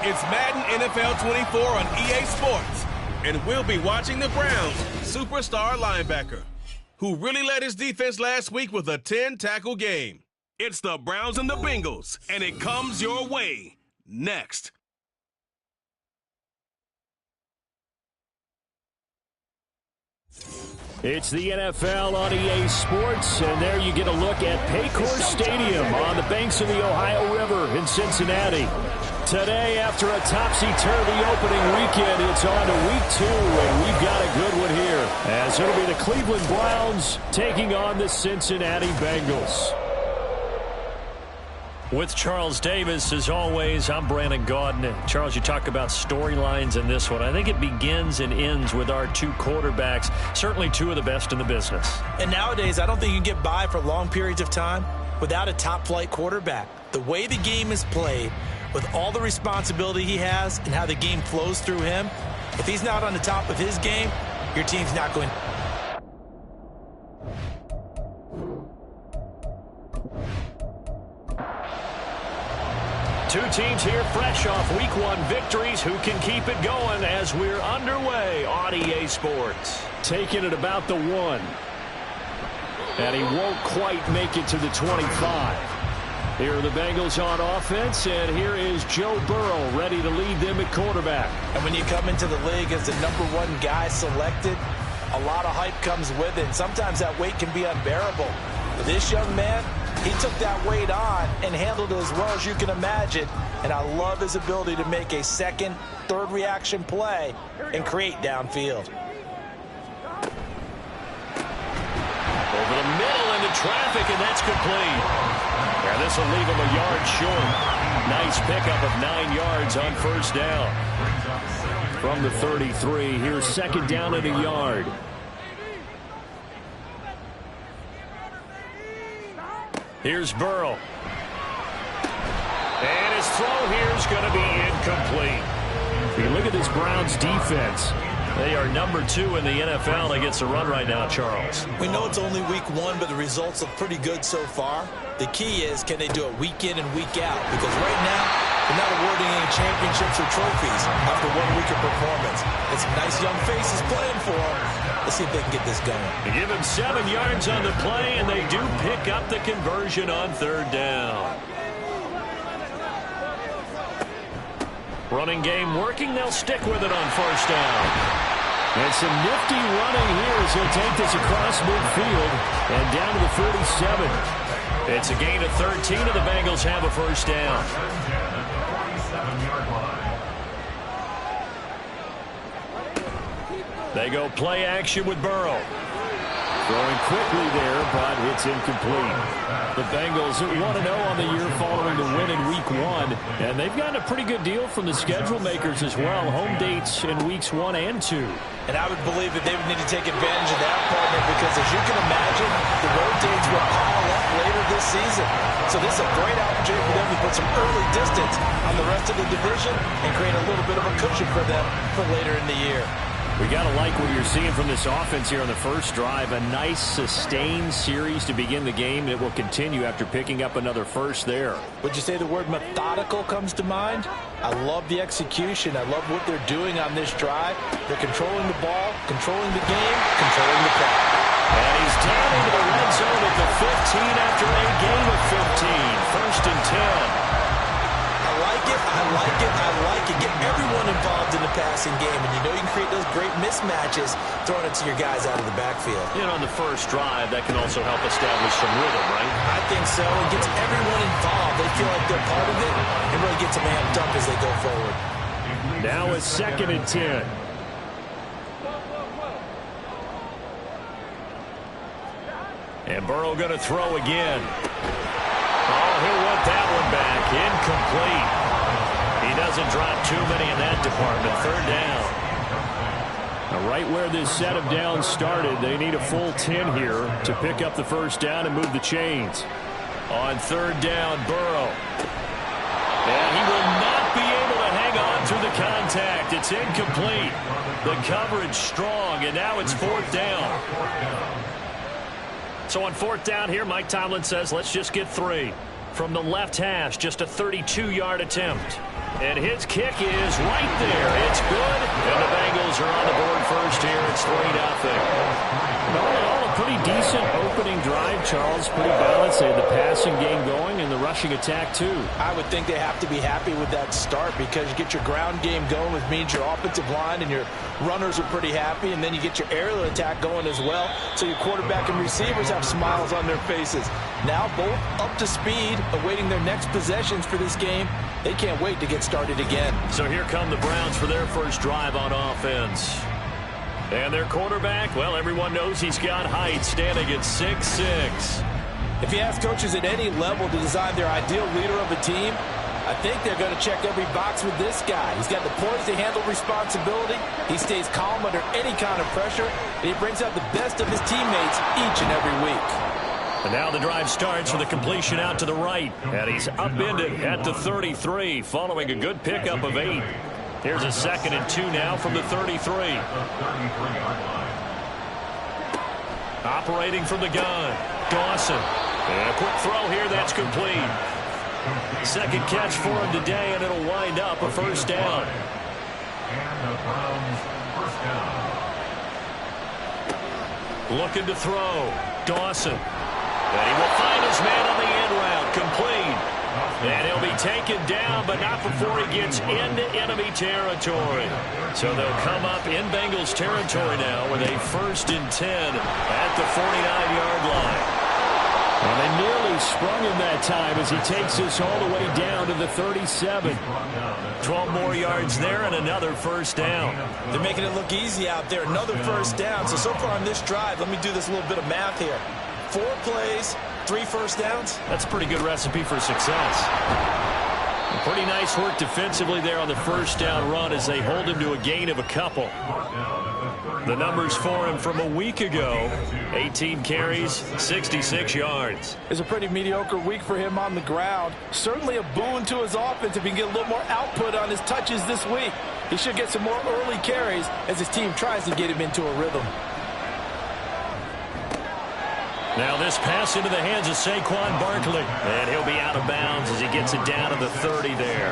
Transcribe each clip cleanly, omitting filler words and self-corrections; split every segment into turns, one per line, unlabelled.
It's Madden NFL 24 on EA Sports, and we'll be watching the Browns' superstar linebacker, who really led his defense last week with a 10-tackle game. It's the Browns and the Bengals, and it comes your way next.
It's the NFL on EA Sports, and there you get a look at Paycor Stadium on the banks of the Ohio River in Cincinnati. Today, after a topsy-turvy opening weekend, it's on to week 2, and we've got a good one here, as it'll be the Cleveland Browns taking on the Cincinnati Bengals. With Charles Davis, as always, I'm Brandon Gaudin. Charles, you talk about storylines in this one. I think it begins and ends with our two quarterbacks, certainly two of the best in the business.
And nowadays, I don't think you can get by for long periods of time without a top-flight quarterback. The way the game is played, with all the responsibility he has and how the game flows through him, if he's not on the top of his game, your team's not going.
Two teams here fresh off Week 1 victories. Who can keep it going as we're underway on EA Sports? Taking it about the 1. And he won't quite make it to the 25. Here are the Bengals on offense, and here is Joe Burrow ready to lead them at quarterback.
And when you come into the league as the #1 guy selected, a lot of hype comes with it. Sometimes that weight can be unbearable. But this young man, he took that weight on and handled it as well as you can imagine. And I love his ability to make a second, third reaction play and create downfield.
Over the middle into traffic, and that's complete. Yeah, this will leave him a yard short. Nice pickup of 9 yards on first down. From the 33, here's second down and a yard. Here's Burrow. And his throw here is going to be incomplete. You look at this Browns defense. They are #2 in the NFL against the run right now, Charles.
We know it's only week 1, but the results look pretty good so far. The key is, can they do it week in and week out? Because right now, they're not awarding any championships or trophies after 1 week of performance. It's some nice young faces playing for them. Let's see if they can get this going.
They give him 7 yards on the play, and they do pick up the conversion on third down. Running game working. They'll stick with it on first down. And some nifty running here as he'll take this across midfield and down to the 47. It's a gain of 13, and the Bengals have a first down. They go play action with Burrow. Throwing quickly there, but it's incomplete. The Bengals 1-0 on the year following the win in Week 1, and they've gotten a pretty good deal from the schedule makers as well. Home dates in Weeks 1 and 2.
And I would believe that they would need to take advantage of that, partner, because as you can imagine, the road dates will pile up later this season. So this is a great opportunity for them to put some early distance on the rest of the division and create a little bit of a cushion for them for later in the year.
We got to like what you're seeing from this offense here on the first drive. A nice, sustained series to begin the game that will continue after picking up another first there.
Would you say the word methodical comes to mind? I love the execution. I love what they're doing on this drive. They're controlling the ball, controlling the game, controlling the clock.
And he's down into the red zone at the 15 after a gain of 15. First and 10.
I like it, I like it, I like it. Get everyone involved in the passing game, and you know you can create those great mismatches throwing it to your guys out of the backfield.
And on the first drive, that can also help establish some rhythm, right?
I think so. It gets everyone involved. They feel like they're part of it, and really gets them amped up as they go forward.
Now it's second and 10. And Burrow going to throw again. Oh, he'll want that one back. Incomplete. He doesn't drop too many in that department. Third down. Now, right where this set of downs started, they need a full 10 here to pick up the first down and move the chains. On third down, Burrow. And he will not be able to hang on through the contact. It's incomplete. The coverage strong, and now it's fourth down. So on fourth down here, Mike Tomlin says, let's just get 3. From the left hash, just a 32-yard attempt. And his kick is right there. It's good. And the Bengals are on the board first here. It's 3-0.
All in all, a pretty decent opening drive, Charles. Pretty balanced. They had the passing game going and the rushing attack, too.
I would think they have to be happy with that start because you get your ground game going, which means your offensive line and your runners are pretty happy, and then you get your aerial attack going as well, so your quarterback and receivers have smiles on their faces. Now both up to speed, awaiting their next possessions for this game. They can't wait to get started again.
So here come the Browns for their first drive on offense. And their quarterback, well, everyone knows he's got height, standing at 6'6".
If you ask coaches at any level to design their ideal leader of a team, I think they're going to check every box with this guy. He's got the poise to handle responsibility. He stays calm under any kind of pressure, and he brings out the best of his teammates each and every week.
And now the drive starts with a completion out to the right. And he's upended at the 33, following a good pickup of 8. Here's a 2nd and 2 now from the 33. Operating from the gun, Dawson. And a quick throw here, that's complete. Second catch for him today, and it'll wind up a first down. Looking to throw, Dawson. And he will find his man on the end route, complete. And he'll be taken down, but not before he gets into enemy territory. So they'll come up in Bengals territory now with a 1st and 10 at the 49-yard line.
And they nearly sprung him that time as he takes this all the way down to the 37.
12 more yards there and another first down.
They're making it look easy out there. Another first down. So far on this drive, let me do this little bit of math here. 4 plays, 3 first downs.
That's a pretty good recipe for success. Pretty nice work defensively there on the first down run as they hold him to a gain of a couple. The numbers for him from a week ago, 18 carries, 66 yards.
It's a pretty mediocre week for him on the ground. Certainly a boon to his offense if he can get a little more output on his touches this week. He should get some more early carries as his team tries to get him into a rhythm.
Now this pass into the hands of Saquon Barkley. And he'll be out of bounds as he gets it down to the 30 there.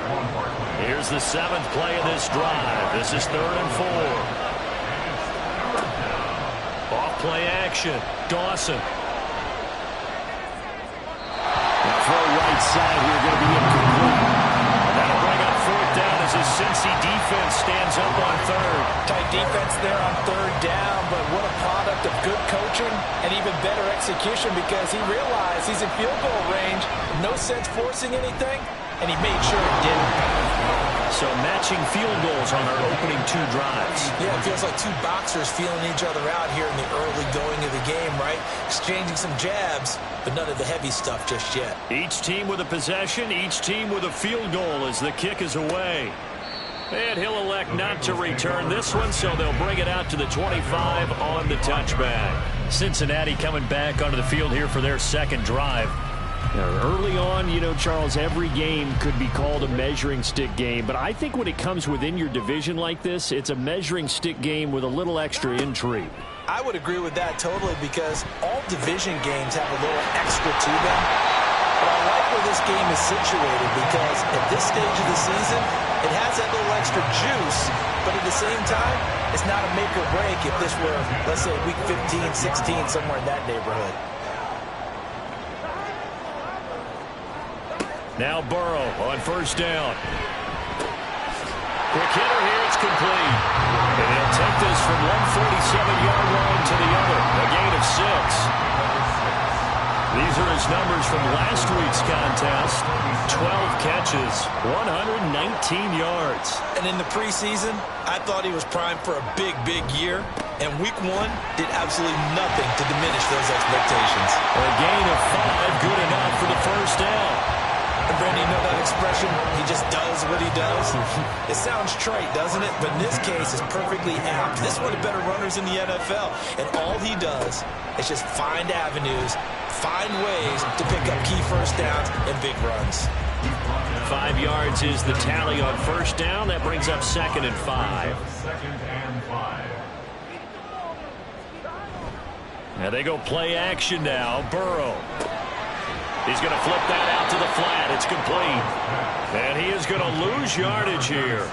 Here's the 7th play of this drive. This is 3rd and 4. Off play action. Dawson.
Throw right side here, going to be incomplete.
That'll bring up 4th down as his Cincy defense stands up on 3rd.
Tight defense there on 3rd down, but what a product of good coaching and even better execution because he realized he's in field goal range. No sense forcing anything, and he made sure he didn't.
So matching field goals on our opening 2 drives.
Yeah, it feels like 2 boxers feeling each other out here in the early going of the game, right? Exchanging some jabs, but none of the heavy stuff just yet.
Each team with a possession, each team with a field goal as the kick is away. And he'll elect not to return this one, so they'll bring it out to the 25 on the touchback. Cincinnati coming back onto the field here for their 2nd drive.
Early on, you know, Charles, every game could be called a measuring stick game, but I think when it comes within your division like this, it's a measuring stick game with a little extra intrigue.
I would agree with that totally because all division games have a little extra to them. But I like where this game is situated because at this stage of the season, it has that little extra juice, but at the same time, it's not a make or break if this were, let's say, week 15, 16, somewhere in that neighborhood.
Now Burrow on 1st down. Quick hitter here, it's complete. And he'll take this from 147-yard line to the other, a gain of 6. These are his numbers from last week's contest. 12 catches, 119 yards.
And in the preseason, I thought he was primed for a big, big year. And week 1 did absolutely nothing to diminish those expectations.
A gain of 5, good enough for the first down.
And Brandon, you know that expression? He just does what he does. It sounds trite, doesn't it? But in this case, it's perfectly apt. This is one of the better runners in the NFL. And all he does is just find avenues, find ways to pick up key first downs and big runs.
5 yards is the tally on 1st down. That brings up 2nd and 5. Now they go play action now. Burrow. He's going to flip that out to the flat. It's complete. And he is going to lose yardage here.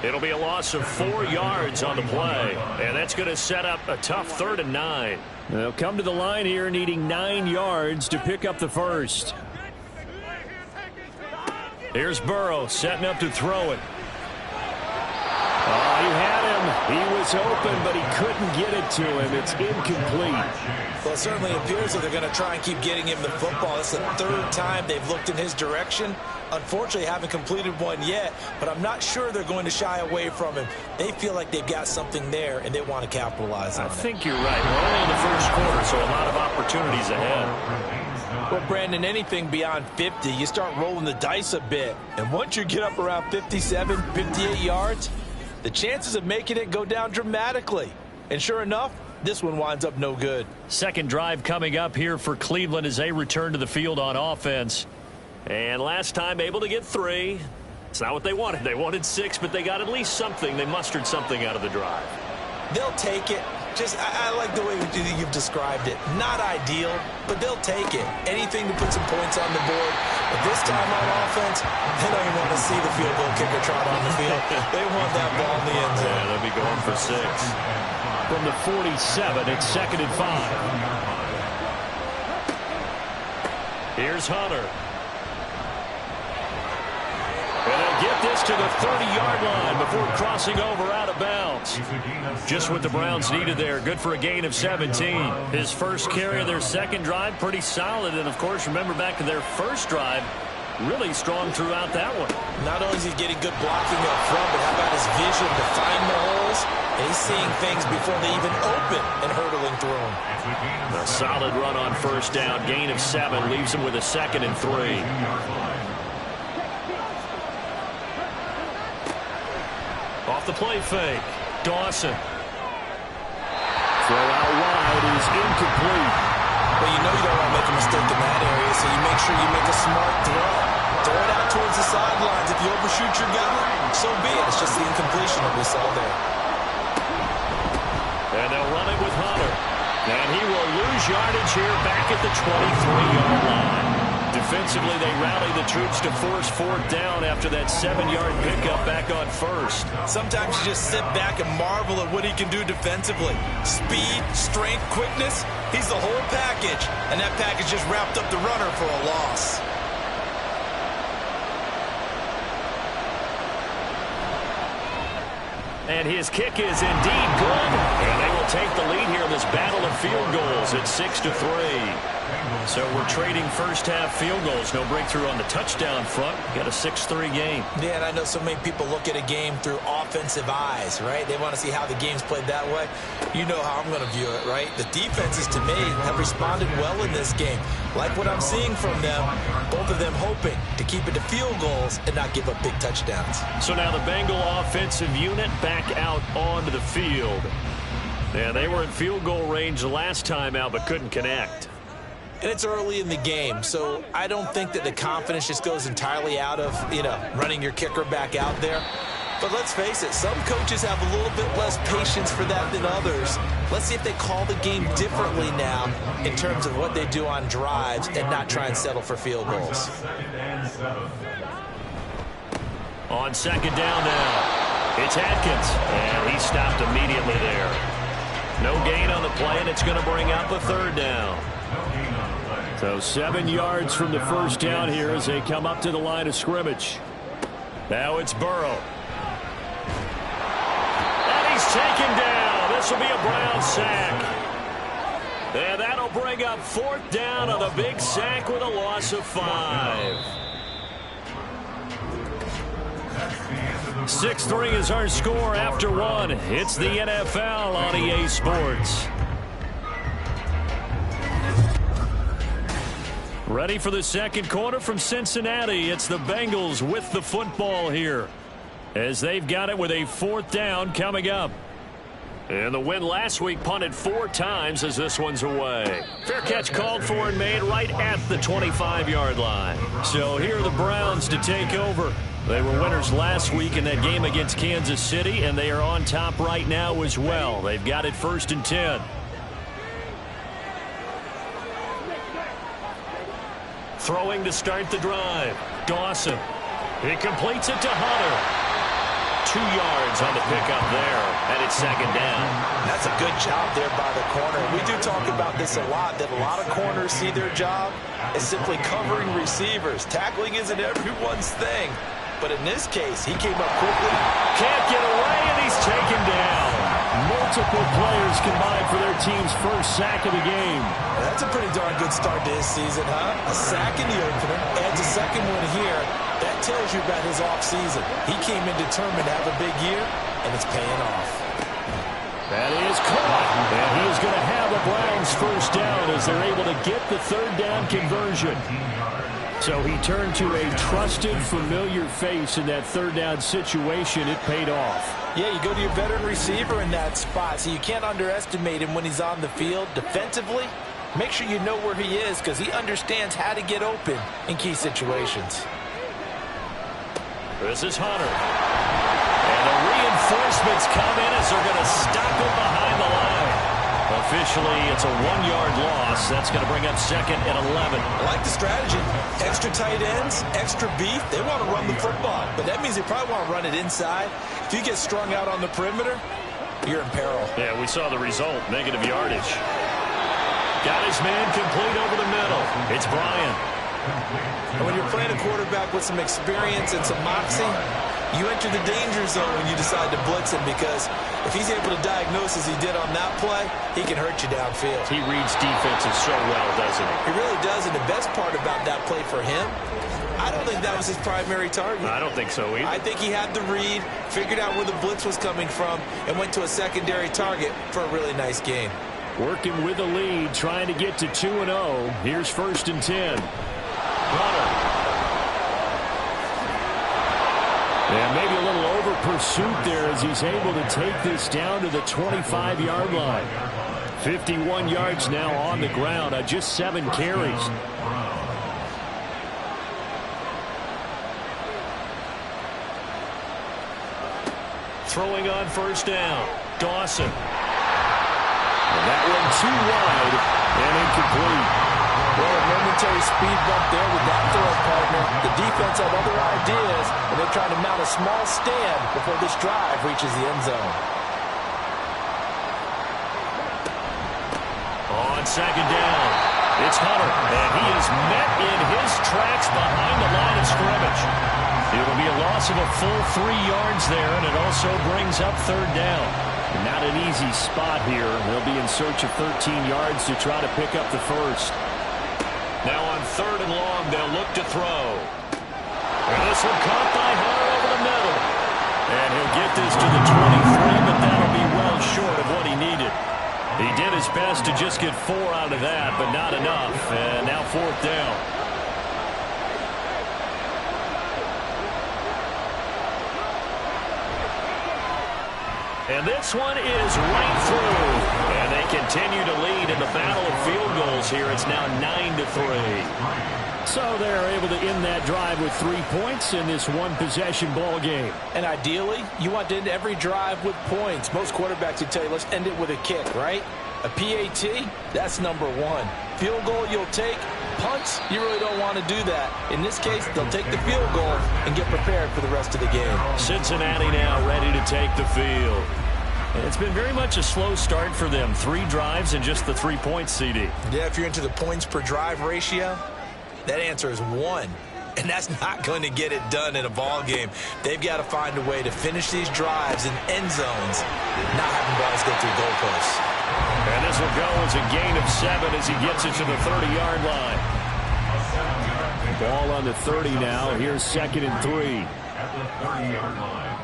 It'll be a loss of 4 yards on the play. And that's going to set up a tough 3rd and 9.
They'll come to the line here needing 9 yards to pick up the first.
Here's Burrow setting up to throw it.
Oh, he had him. He was open, but he couldn't get it to him. It's incomplete.
Well, it certainly appears that they're going to try and keep getting him the football. It's the 3rd time they've looked in his direction. Unfortunately, haven't completed one yet, but I'm not sure they're going to shy away from him. They feel like they've got something there, and they want to capitalize on it.
I think you're right. We're only in the first quarter, so a lot of opportunities ahead.
Well, Brandon, anything beyond 50, you start rolling the dice a bit. And once you get up around 57, 58 yards, the chances of making it go down dramatically. And sure enough, this one winds up no good.
Second drive coming up here for Cleveland as they return to the field on offense. And last time able to get 3. It's not what they wanted. They wanted 6, but they got at least something. They mustered something out of the drive.
They'll take it. I like the way you've described it. Not ideal, but they'll take it. Anything to put some points on the board. But this time on offense, they don't even want to see the field goal kicker trot on the field. They want that ball in the end zone.
Yeah, they'll be going for 6.
From the 47, it's 2nd and 5.
Here's Hunter. And they'll get this to the 30-yard line before crossing over out of bounds. Just what the Browns needed there. Good for a gain of 17. His first carry of their second drive, pretty solid. And, of course, remember back to their first drive, really strong throughout that one.
Not only is he getting good blocking up front, but how about his vision to find the holes? And he's seeing things before they even open and hurtling through them.
A solid run on first down. Gain of 7 leaves him with a 2nd and 3. Off the play fake. Dawson.
Throw out wide is incomplete.
Well, you know you don't want to make a mistake in that area, so you make sure you make a smart throw. Throw it out towards the sidelines. If you overshoot your guy, so be it. It's just the incompletion that we saw there.
And they'll run it with Hunter. And he will lose yardage here back at the 23-yard line. Defensively, they rally the troops to force 4th down after that 7-yard pickup back on first.
Sometimes you just sit back and marvel at what he can do defensively. Speed, strength, quickness, he's the whole package. And that package just wrapped up the runner for a loss.
And his kick is indeed good. And they will take the lead here in this battle of field goals at 6-3. So we're trading first-half field goals. No breakthrough on the touchdown front. Got a 6-3 game.
Yeah, and I know so many people look at a game through offensive eyes, right? They want to see how the game's played that way. You know how I'm going to view it, right? The defenses, to me, have responded well in this game. Like what I'm seeing from them, both of them hoping to keep it to field goals and not give up big touchdowns.
So now the Bengal offensive unit back out onto the field. Yeah, they were in field goal range the last time out but couldn't connect.
And it's early in the game, so I don't think that the confidence just goes entirely out of, running your kicker back out there. But let's face it, some coaches have a little bit less patience for that than others. Let's see if they call the game differently now in terms of what they do on drives and not try and settle for field goals.
On second down now, it's Atkins, and he stopped immediately there. No gain on the play, and it's going to bring up a 3rd down.
So 7 yards from the first down here as they come up to the line of scrimmage.
Now it's Burrow. And he's taken down. This will be a Brown sack. And that'll bring up 4th down on the big sack with a loss of 5. 6-3 is our score after 1. It's the NFL on EA Sports. Ready for the second quarter from Cincinnati. It's the Bengals with the football here as they've got it with a 4th down coming up. And the win last week punted 4 times as this one's away. Fair catch called for and made right at the 25-yard line. So here are the Browns to take over. They were winners last week in that game against Kansas City, and they are on top right now as well. They've got it 1st and 10. Throwing to start the drive. Dawson. He completes it to Hunter. 2 yards on the pickup there, and it's second down.
That's a good job there by the corner. We do talk about this a lot, that a lot of corners see their job as simply covering receivers. Tackling isn't everyone's thing. But in this case, he came up quickly.
Can't get away, and he's taken down.
Multiple players combined for their team's first sack of the game.
That's a pretty darn good start to his season, huh? A sack in the opener, adds a second one here. That tells you about his offseason. He came in determined to have a big year, and it's paying off.
That is caught. And he's going to have the Browns first down as they're able to get the third down conversion. So he turned to a trusted, familiar face in that third down situation. It paid off.
Yeah, you go to your veteran receiver in that spot, so you can't underestimate him when he's on the field. Defensively, make sure you know where he is because he understands how to get open in key situations.
This is Hunter. And the reinforcements come in as they're going to stop him behind the line. Officially, it's a 1-yard loss. That's going to bring up second and 11.
I like the strategy. Extra tight ends, extra beef. They want to run the football, but that means they probably want to run it inside. If you get strung out on the perimeter, you're in peril.
Yeah, we saw the result, negative yardage. Got his man complete over the middle. It's Bryant.
And when you're playing a quarterback with some experience and some moxie, you enter the danger zone when you decide to blitz him because if he's able to diagnose as he did on that play, he can hurt you downfield.
He reads defenses so well, doesn't he?
He really does, and the best part about that play for him, I don't think that was his primary target.
I don't think so either.
I think he had the read, figured out where the blitz was coming from, and went to a secondary target for a really nice gain.
Working with the lead, trying to get to 2-0. Here's first and 10.
Hunter.
And maybe a little over pursuit there as he's able to take this down to the 25-yard line. 51 yards now on the ground on just 7 carries.
Throwing on first down. Dawson.
And that one too wide and incomplete.
Well, a momentary speed bump there with that throw partner. The defense had other ideas, and they're trying to mount a small stand before this drive reaches the end zone.
On second down, it's Hunter, and he is met in his tracks behind the line of scrimmage. It'll be a loss of a full 3 yards there, and it also brings up third down.
Not an easy spot here. They'll be in search of 13 yards to try to pick up the first.
Now on third and long, they'll look to throw. And this one caught by Hunter over the middle. And he'll get this to the 23, but that'll be well short of what he needed. He did his best to just get 4 out of that, but not enough. And now fourth down. And this one is right through. And they continue to lead in the battle of field goals here. It's now 9-3.
So they're able to end that drive with 3 points in this one-possession ball game.
And ideally, you want to end every drive with points. Most quarterbacks would tell you, let's end it with a kick, right? A PAT, that's number 1. Field goal you'll take. Punts, you really don't want to do that. In this case, they'll take the field goal and get prepared for the rest of the game.
Cincinnati now ready to take the field. It's been very much a slow start for them. 3 drives and just the 3 points, CD.
Yeah, if you're into the points per drive ratio, that answer is 1. And that's not going to get it done in a ball game. They've got to find a way to finish these drives in end zones, not having balls go through goalposts.
And this will go as a gain of 7 as he gets it to the 30-yard line.
Ball on the 30 now. Here's second and 3.
At the 30-yard line.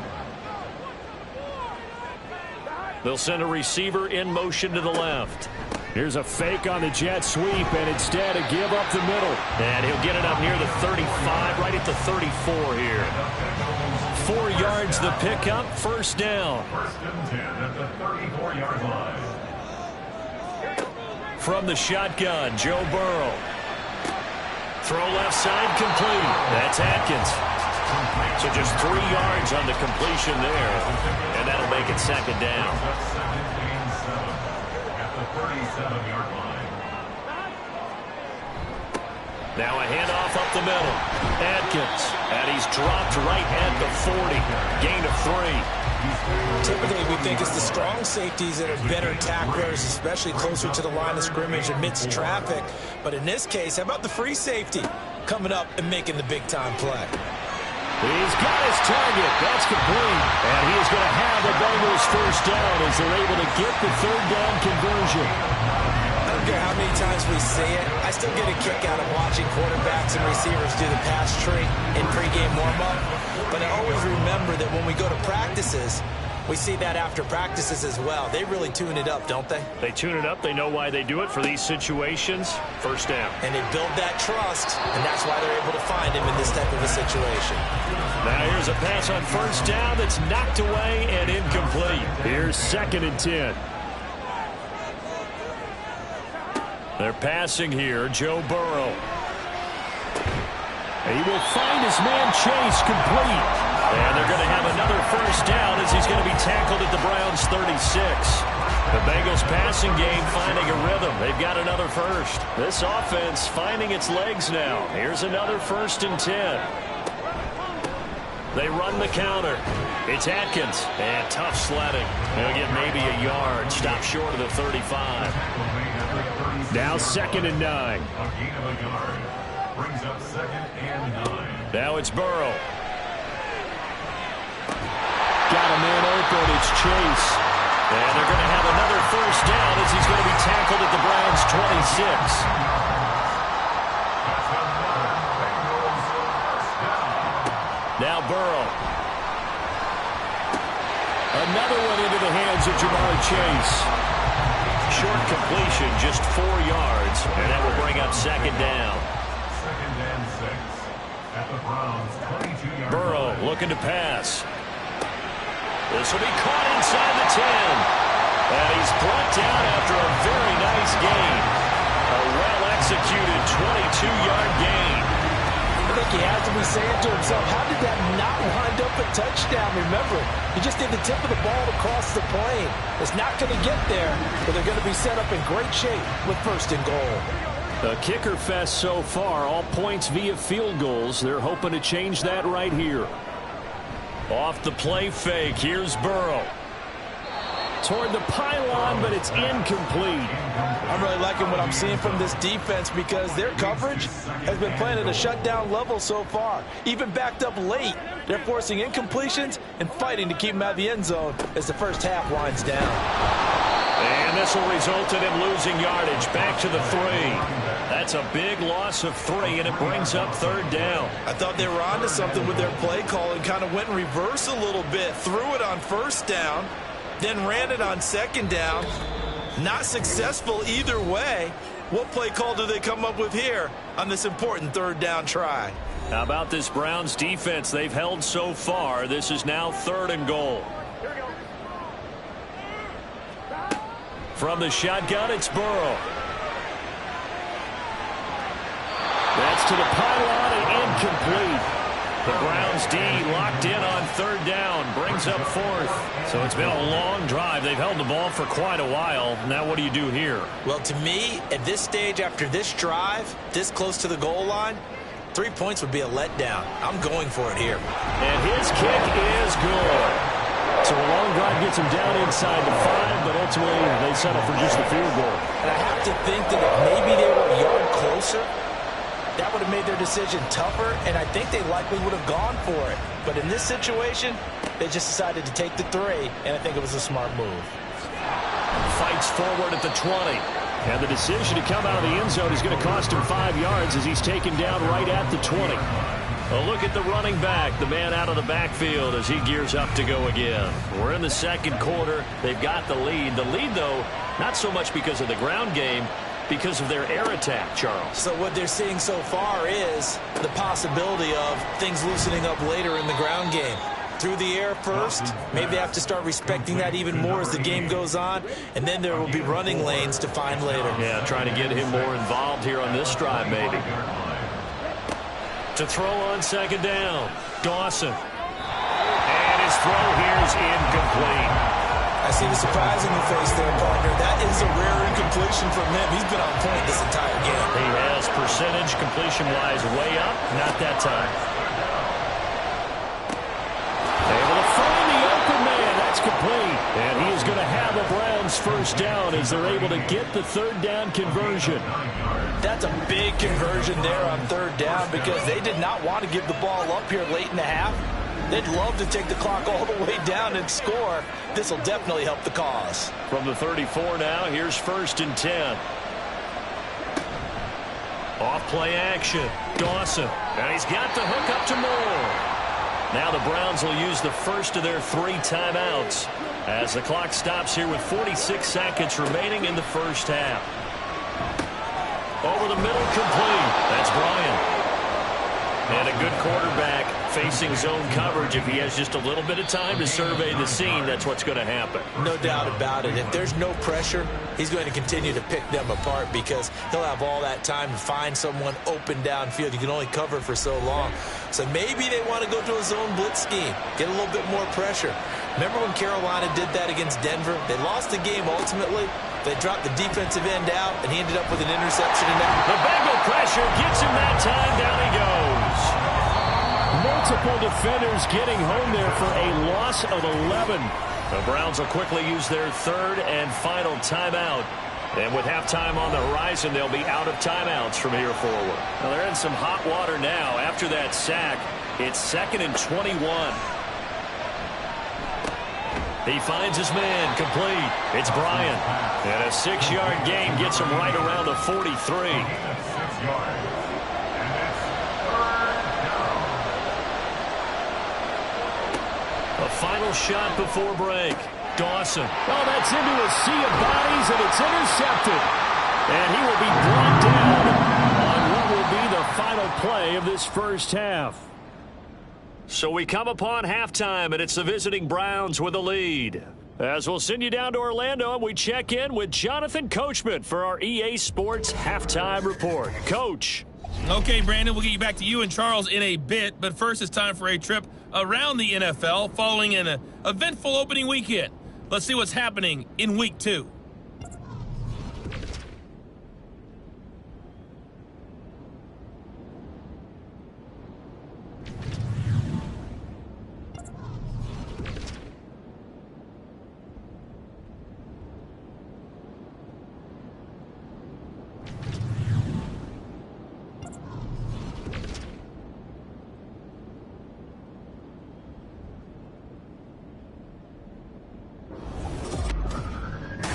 They'll send a receiver in motion to the left.
Here's a fake on the jet sweep, and instead a give up the middle.
And he'll get it up near the 35, right at the 34 here. 4 yards the pickup, first down.
First and 10 at the 34-yard line.
From the shotgun, Joe Burrow. Throw left side complete. That's Atkins. So just 3 yards on the completion there. And that'll make it second down.
At the 37-yard line.
Now a handoff up the middle. Atkins. And he's dropped right at the 40. Gain of 3.
Typically, we think it's the strong safeties that are better tacklers, especially closer to the line of scrimmage amidst traffic. But in this case, how about the free safety coming up and making the big-time play?
He's got his target. That's complete. And he is going to have the Bengals first down as they're able to get the third down conversion.
I don't care how many times we see it. I still get a kick out of watching quarterbacks and receivers do the pass tree in pregame warm-up. But I always remember that when we go to practices, we see that after practices as well. They really tune it up, don't they?
They tune it up. They know why they do it for these situations. First down.
And they build that trust, and that's why they're able to find him in this type of a situation.
Now here's a pass on first down that's knocked away and incomplete.
Here's 2nd and 10.
They're passing here. Joe Burrow.
He will find his man Chase complete.
And they're going to have another first down as he's going to be tackled at the Browns' 36. The Bengals passing game finding a rhythm. They've got another first. This offense finding its legs now. Here's another 1st and 10. They run the counter. It's Atkins. And tough sledding. They'll get maybe a yard. Stop short of the 35.
Now 2nd and 9.
A gain of a yard. Brings up 2nd and 9.
Now it's Burrow.
Got a man open. It's Chase.
And they're going to have another first down as he's going to be tackled at the Browns' 26. Now Burrow.
Another one into the hands of Jamar Chase.
Short completion, just 4 yards, and that will bring up 2nd down.
2nd and 6 at the Browns' 22-yard
Burrow
line.
looking to pass. This will be caught inside the 10. And he's brought down after a very nice gain. A well-executed 22-yard gain.
I think he has to be saying to himself, how did that not wind up a touchdown? Remember, he just did the tip of the ball across the plane. It's not going to get there, but they're going to be set up in great shape with 1st and goal.
The kicker fest so far, all points via field goals. They're hoping to change that right here.
Off the play fake, here's Burrow.
Toward the pylon, but it's incomplete.
I'm really liking what I'm seeing from this defense because their coverage has been playing at a shutdown level so far. Even backed up late, they're forcing incompletions and fighting to keep them out of the end zone as the first half winds down.
And this will result in him losing yardage. Back to the 3. That's a big loss of 3, and it brings up 3rd down.
I thought they were onto something with their play call and kind of went in reverse a little bit. Threw it on 1st down, then ran it on 2nd down. Not successful either way. What play call do they come up with here on this important 3rd down try?
How about this Browns defense they've held so far? This is now 3rd and goal. From the shotgun, it's Burrow.
That's to the pylon and incomplete.
The Browns D locked in on 3rd down, brings up 4th. So it's been a long drive. They've held the ball for quite a while. Now what do you do here?
Well, to me, at this stage, after this drive, this close to the goal line, 3 points would be a letdown. I'm going for it here.
And his kick is good.
So a long drive gets him down inside the 5, but ultimately they settle for just the field goal.
And I have to think that if maybe they were a yard closer, that would have made their decision tougher, and I think they likely would have gone for it. But in this situation, they just decided to take the 3, and I think it was a smart move.
Fights forward at the 20.
And the decision to come out of the end zone is going to cost him 5 yards as he's taken down right at the 20.
A look at the running back, the man out of the backfield as he gears up to go again. We're in the 2nd quarter. They've got the lead. The lead, though, not so much because of the ground game, because of their air attack, Charles.
So what they're seeing so far is the possibility of things loosening up later in the ground game. Through the air first, maybe they have to start respecting that even more as the game goes on, and then there will be running lanes to find later.
Yeah, trying to get him more involved here on this drive, maybe. To throw on 2nd down, Dawson. And his throw here is incomplete.
I I see the surprise in the face there, partner. That is a rare incompletion from him. He's been on point this entire game.
He has percentage completion-wise way up. Not that time. Able to find the open man. That's complete. And he is going to have a Browns first down as they're able to get the third down conversion.
That's a big conversion there on third down because they did not want to give the ball up here late in the half. They'd love to take the clock all the way down and score. This will definitely help the cause.
From the 34 now, here's 1st and 10. Off play action. Dawson. And he's got the hook up to Moore. Now the Browns will use the first of their 3 timeouts as the clock stops here with 46 seconds remaining in the first half. Over the middle, complete. That's Bryant. And a good quarterback facing zone coverage. If he has just a little bit of time to survey the scene, that's what's going to happen.
No doubt about it. If there's no pressure, he's going to continue to pick them apart because he'll have all that time to find someone open downfield. You can only cover for so long. So maybe they want to go to a zone blitz scheme, get a little bit more pressure. Remember when Carolina did that against Denver? They lost the game ultimately. They dropped the defensive end out, and he ended up with an interception in that.
The Bengal pressure gets him that time. Down he goes.
Multiple defenders getting home there for a loss of 11.
The Browns will quickly use their 3rd and final timeout. And with halftime on the horizon, they'll be out of timeouts from here forward. Now they're in some hot water now. After that sack, it's 2nd and 21. He finds his man, complete. It's Bryant. And a 6-yard gain gets him right around the 43.
6 yards.
A final shot before break. Dawson.
Oh, that's into a sea of bodies, and it's intercepted. And he will be brought down on what will be the final play of this first half.
So we come upon halftime, and it's the visiting Browns with a lead. As we'll send you down to Orlando, and we check in with Jonathan Coachman for our EA Sports Halftime Report. Coach.
Okay, Brandon, we'll get you back to you and Charles in a bit, but first it's time for a trip around the NFL following an eventful opening weekend. Let's see what's happening in Week 2.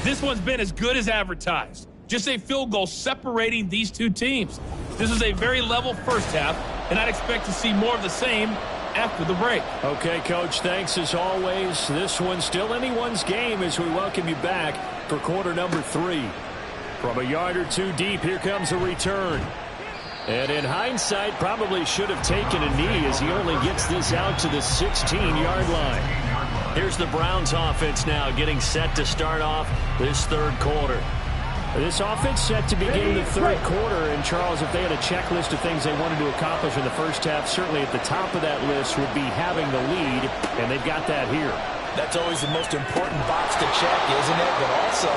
This one's been as good as advertised. Just a field goal separating these two teams. This is a very level first half, and I'd expect to see more of the same after the break.
Okay, Coach, thanks as always. This one's still anyone's game as we welcome you back for quarter number 3. From a yard or two deep, here comes a return. And in hindsight, probably should have taken a knee as he only gets this out to the 16-yard line.
Here's the Browns offense now getting set to start off this third quarter.
This offense set to begin the third quarter. And, Charles, if they had a checklist of things they wanted to accomplish in the first half, certainly at the top of that list would be having the lead, and they've got that here.
That's always the most important box to check, isn't it? But also,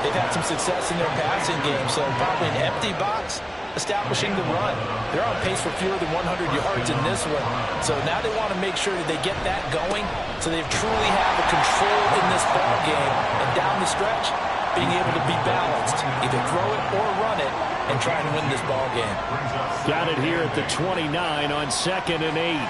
they've had some success in their passing game, so probably an empty box establishing the run. They're on pace for fewer than 100 yards in this one. So now they want to make sure that they get that going so they truly have a control in this ball game. And down the stretch, being able to be balanced, either throw it or run it, and try and win this ball game.
Got it here at the 29 on 2nd and 8.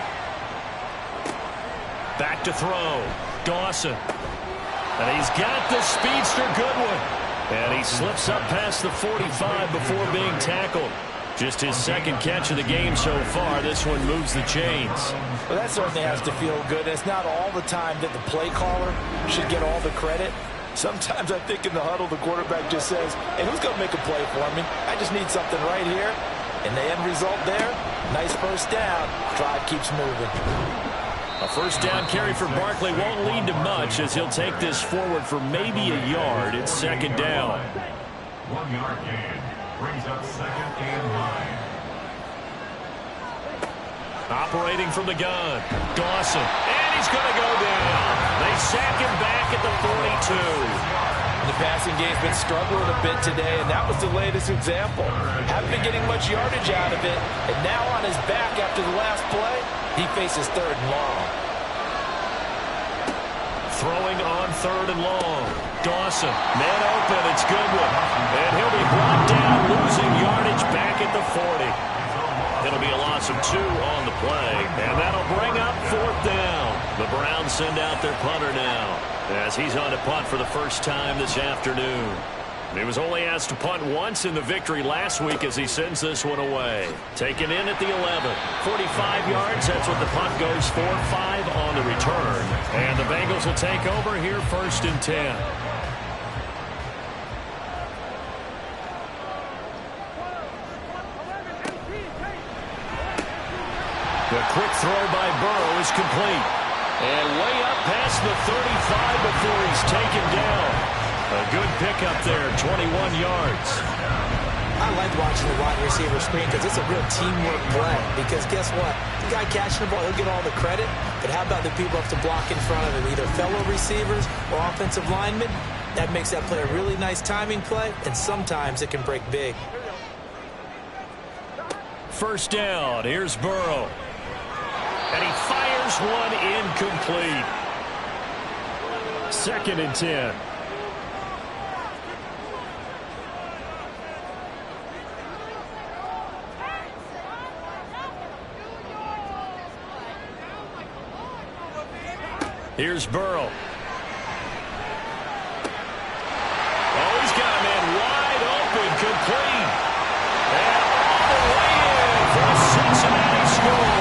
Back to throw. Dawson. And he's got the speedster Goodwin. And he slips up past the 45 before being tackled. Just his second catch of the game so far. This one moves the chains.
Well, that certainly has to feel good. It's not all the time that the play caller should get all the credit. Sometimes I think in the huddle, the quarterback just says, hey, who's going to make a play for me? I just need something right here. And the end result there, nice first down. Drive keeps moving.
A first down carry for Barkley won't lead to much as he'll take this forward for maybe a yard. It's second down.
1 yard gain brings up 2nd and 9.
Operating from the gun, Dawson. And he's going to go down. They sack him back at the 42.
The passing game's been struggling a bit today, and that was the latest example. Haven't been getting much yardage out of it, and now on his back after the last play, he faces 3rd and long.
Throwing on 3rd and long. Dawson, man open, it's Goodwin. And he'll be brought down, losing yardage back at the 40. It'll be a loss of 2 on the play, and that'll bring up 4th down. The Browns send out their punter now, as he's on to punt for the first time this afternoon. He was only asked to punt once in the victory last week as he sends this one away. Taken in at the 11. 45 yards, that's what the punt goes for. 5 on the return. And the Bengals will take over here 1st and 10. The quick throw by Burrow is complete. And way up past the 35 before he's taken down. A good pickup there, 21 yards.
I like watching the wide receiver screen because it's a real teamwork play. Because guess what? The guy catching the ball, he'll get all the credit. But how about the people who have to block in front of him, either fellow receivers or offensive linemen? That makes that play a really nice timing play, and sometimes it can break big.
1st down, here's Burrow. And he fires one incomplete. 2nd and 10. Here's Burrow. Oh, he's got a man wide open, complete. And all the way in for a Cincinnati score.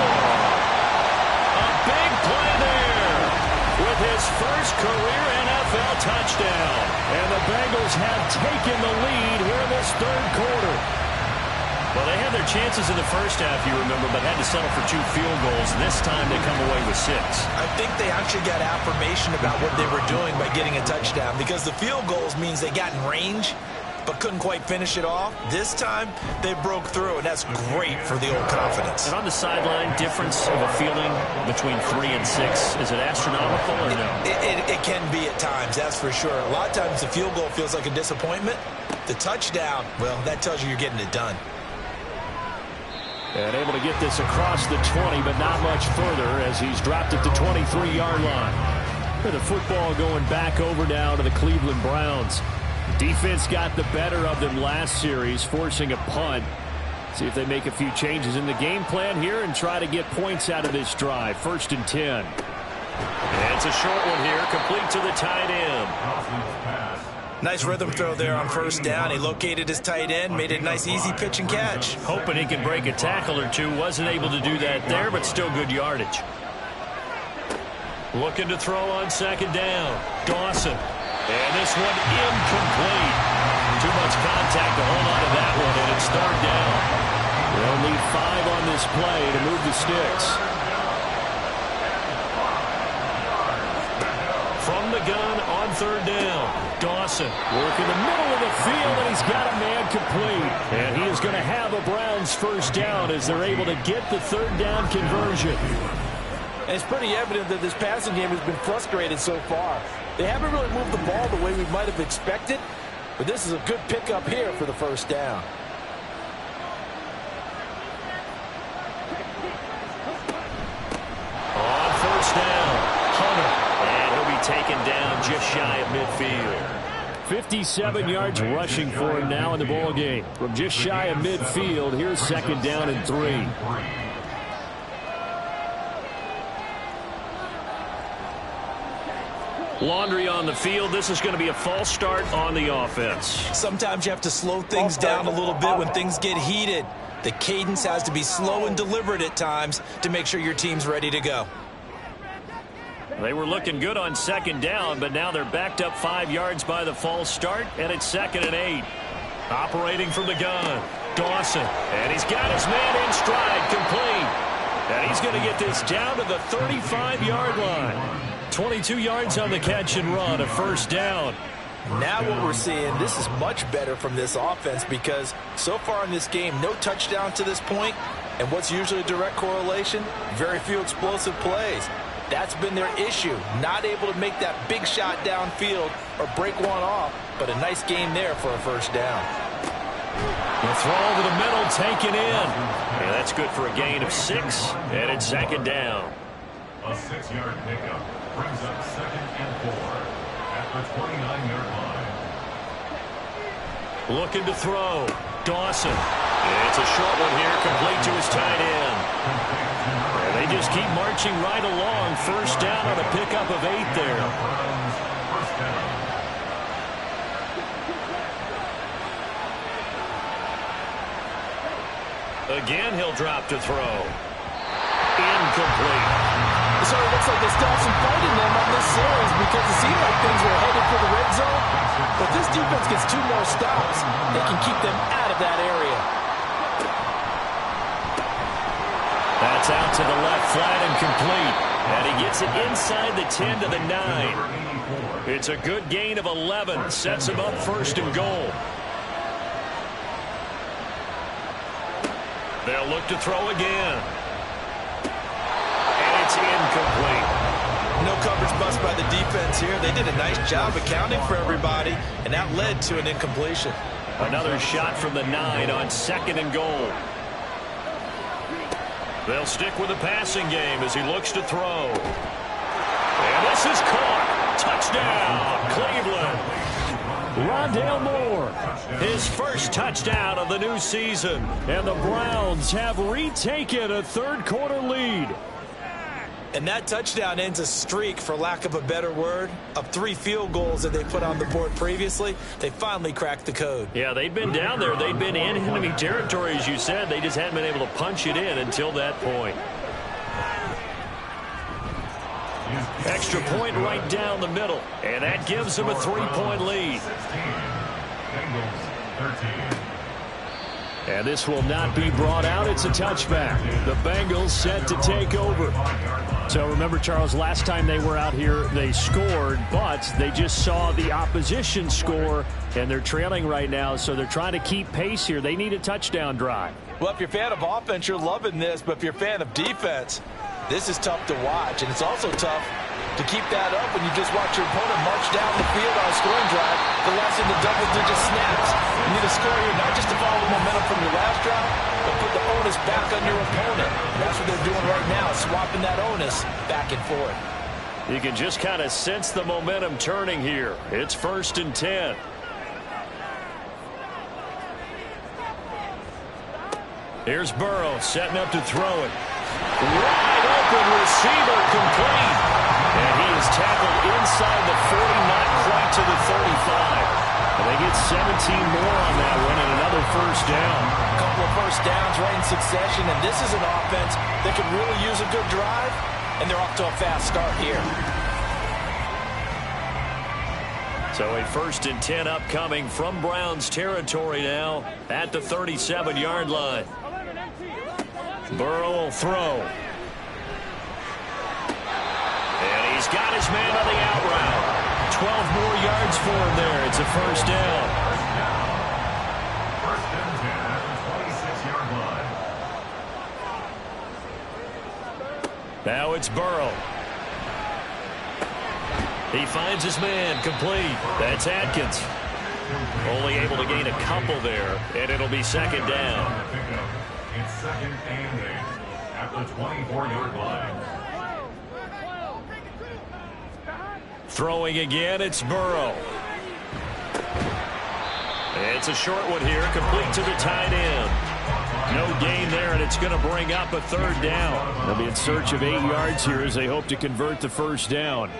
A big play there with his first career NFL touchdown. And the Bengals have taken the lead here in this 3rd quarter. Well, they had their chances in the first half, you remember, but had to settle for 2 field goals. This time they come away with 6.
I think they actually got affirmation about what they were doing by getting a touchdown, because the field goals means they got in range but couldn't quite finish it off. This time they broke through, and that's great for the old confidence.
And on the sideline, difference of a feeling between 3 and 6, is it astronomical or no?
It can be at times, that's for sure. A lot of times the field goal feels like a disappointment. The touchdown, well, that tells you you're getting it done.
And able to get this across the 20, but not much further as he's dropped at the 23-yard line. The football going back over now to the Cleveland Browns. Defense got the better of them last series, forcing a punt. See if they make a few changes in the game plan here and try to get points out of this drive. 1st and 10.
And it's a short one here, complete to the tight end.
Nice rhythm throw there on 1st down. He located his tight end, made it a nice easy pitch and catch.
Hoping he can break a tackle or two. Wasn't able to do that there, but still good yardage. Looking to throw on 2nd down. Dawson. And this one incomplete. Too much contact to hold on to that one, and it's 3rd down.
They'll need 5 on this play to move the sticks.
From the gun on 3rd down. Dawson working the middle of the field, and he's got a man complete.
And he is going to have a Browns 1st down as they're able to get the 3rd down conversion.
And it's pretty evident that this passing game has been frustrated so far. They haven't really moved the ball the way we might have expected, but this is a good pickup here for the 1st down.
On 1st down, Hunter. And he'll be taken down just shy of midfield.
57 yards rushing for him now in the ball game. From just shy of midfield, here's 2nd down and 3.
Laundry on the field. This is going to be a false start on the offense.
Sometimes you have to slow things down a little bit when things get heated. The cadence has to be slow and deliberate at times to make sure your team's ready to go.
They were looking good on 2nd down, but now they're backed up 5 yards by the false start, and it's 2nd and 8. Operating from the gun, Dawson. And he's got his man in stride, complete. And he's going to get this down to the 35-yard line. 22 yards on the catch and run, a 1st down.
Now what we're seeing, this is much better from this offense because so far in this game, no touchdown to this point, and what's usually a direct correlation? Very few explosive plays. That's been their issue. Not able to make that big shot downfield or break one off, but a nice game there for a first down.
The throw over the middle, taken in. And that's good for a gain of 6, and it's second down.
A 6-yard pickup brings up 2nd and 4 at the 29-yard line.
Looking to throw. Dawson. It's a short one here, complete to his tight end. And they just keep marching right along. First down on a pickup of 8 there.
First down.
Again, he'll drop to throw. Incomplete.
So it looks like they still have some fight in them on this series because it seemed like things were headed for the red zone. But this defense gets 2 more stops. They can keep them out of that area.
That's out to the left, flat and complete. And he gets it inside the 10 to the 9. It's a good gain of 11. Sets him up first and goal. They'll look to throw again. And it's incomplete.
No coverage bust by the defense here. They did a nice job accounting for everybody, and that led to an incompletion.
Another shot from the 9 on 2nd and goal. They'll stick with the passing game as he looks to throw. And this is caught. Touchdown, Cleveland.
Rondale Moore.
His first touchdown of the new season.
And the Browns have retaken a third-quarter lead.
And that touchdown ends a streak, for lack of a better word, of 3 field goals that they put on the board previously. They finally cracked the code.
Yeah, they'd been down there. They'd been in enemy territory, as you said. They just hadn't been able to punch it in until that point. Extra point right down the middle. And that gives them a 3-point lead.
16. Bengals 13.
And this will not be brought out. It's a touchback. The Bengals set to take over. So remember, Charles, last time they were out here, they scored, but they just saw the opposition score, and they're trailing right now, so they're trying to keep pace here. They need a touchdown drive.
Well, if you're a fan of offense, you're loving this, but if you're a fan of defense, this is tough to watch, and it's also tough to keep that up when you just watch your opponent march down the field on a scoring drive, the last in the double-digit snaps. You need a score here, not just to follow the momentum from your last drive, but put the onus back on your opponent. And that's what they're doing right now, swapping that onus back and forth.
You can just kind of sense the momentum turning here. It's 1st and 10. Here's Burrow setting up to throw it. Wide open receiver, complete. And he is tackled inside the 40, not quite to the 35. And they get 17 more on that one and another first down.
A couple of first downs right in succession, and this is an offense that could really use a good drive, and they're off to a fast start here.
So a 1st and 10 upcoming from Browns territory now at the 37-yard line. Burrow will throw. And he's got his man on the out route. 12 more yards for him there. It's a first down.
First and 10 at the 26-yard line.
Now it's Burrow. He finds his man, complete. That's Atkins. Only able to gain a couple there, and it'll be second down.
It's 2nd and 8 at the 24-yard line.
Throwing again, it's Burrow. It's a short one here, complete to the tight end. No gain there, and it's going to bring up a third down.
They'll be in search of 8 yards here as they hope to convert the first down.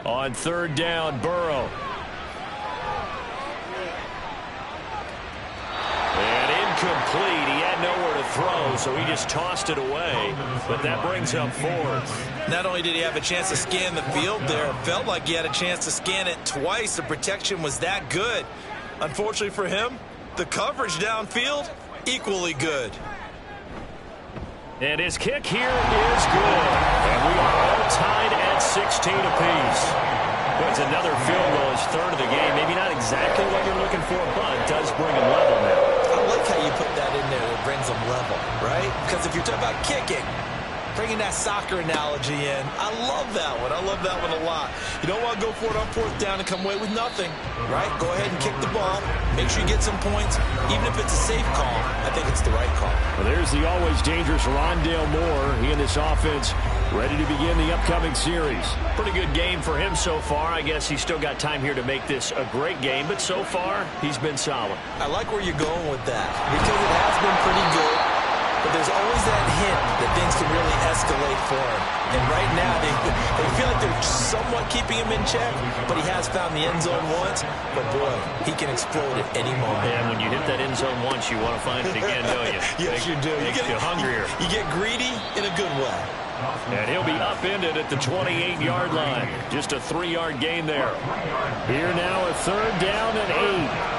On 3rd down, Burrow. And incomplete. He had nowhere to throw, so he just tossed it away. But that brings up 4th.
Not only did he have a chance to scan the field there, it felt like he had a chance to scan it twice. The protection was that good. Unfortunately for him, the coverage downfield, equally good.
And his kick here is good. And we are all tied at 16 apiece. It's another field goal, his 3rd of the game. Maybe not exactly what you're looking for, but it does bring him level now.
I like how you put that in there. It brings him level, right? Because if you're talking about kicking, bringing that soccer analogy in, I love that one. I love that one a lot. You don't want to go for it on fourth down and come away with nothing, right? Go ahead and kick the ball. Make sure you get some points. Even if it's a safe call, I think it's the right call.
Well, there's the always dangerous Rondale Moore. He and this offense ready to begin the upcoming series.
Pretty good game for him so far. I guess he's still got time here to make this a great game, but so far, he's been solid.
I like where you're going with that because it has been pretty good. But there's always that hint that things can really escalate for him. And right now, they feel like they're somewhat keeping him in check, but he has found the end zone once. But, boy, he can explode at any moment.
And when you hit that end zone once, you want to find it again, don't you?
Yes, you do.
Makes you hungrier.
You get greedy in a good way.
And he'll be upended at the 28-yard line. Just a 3-yard gain there. Here now a third down and 8.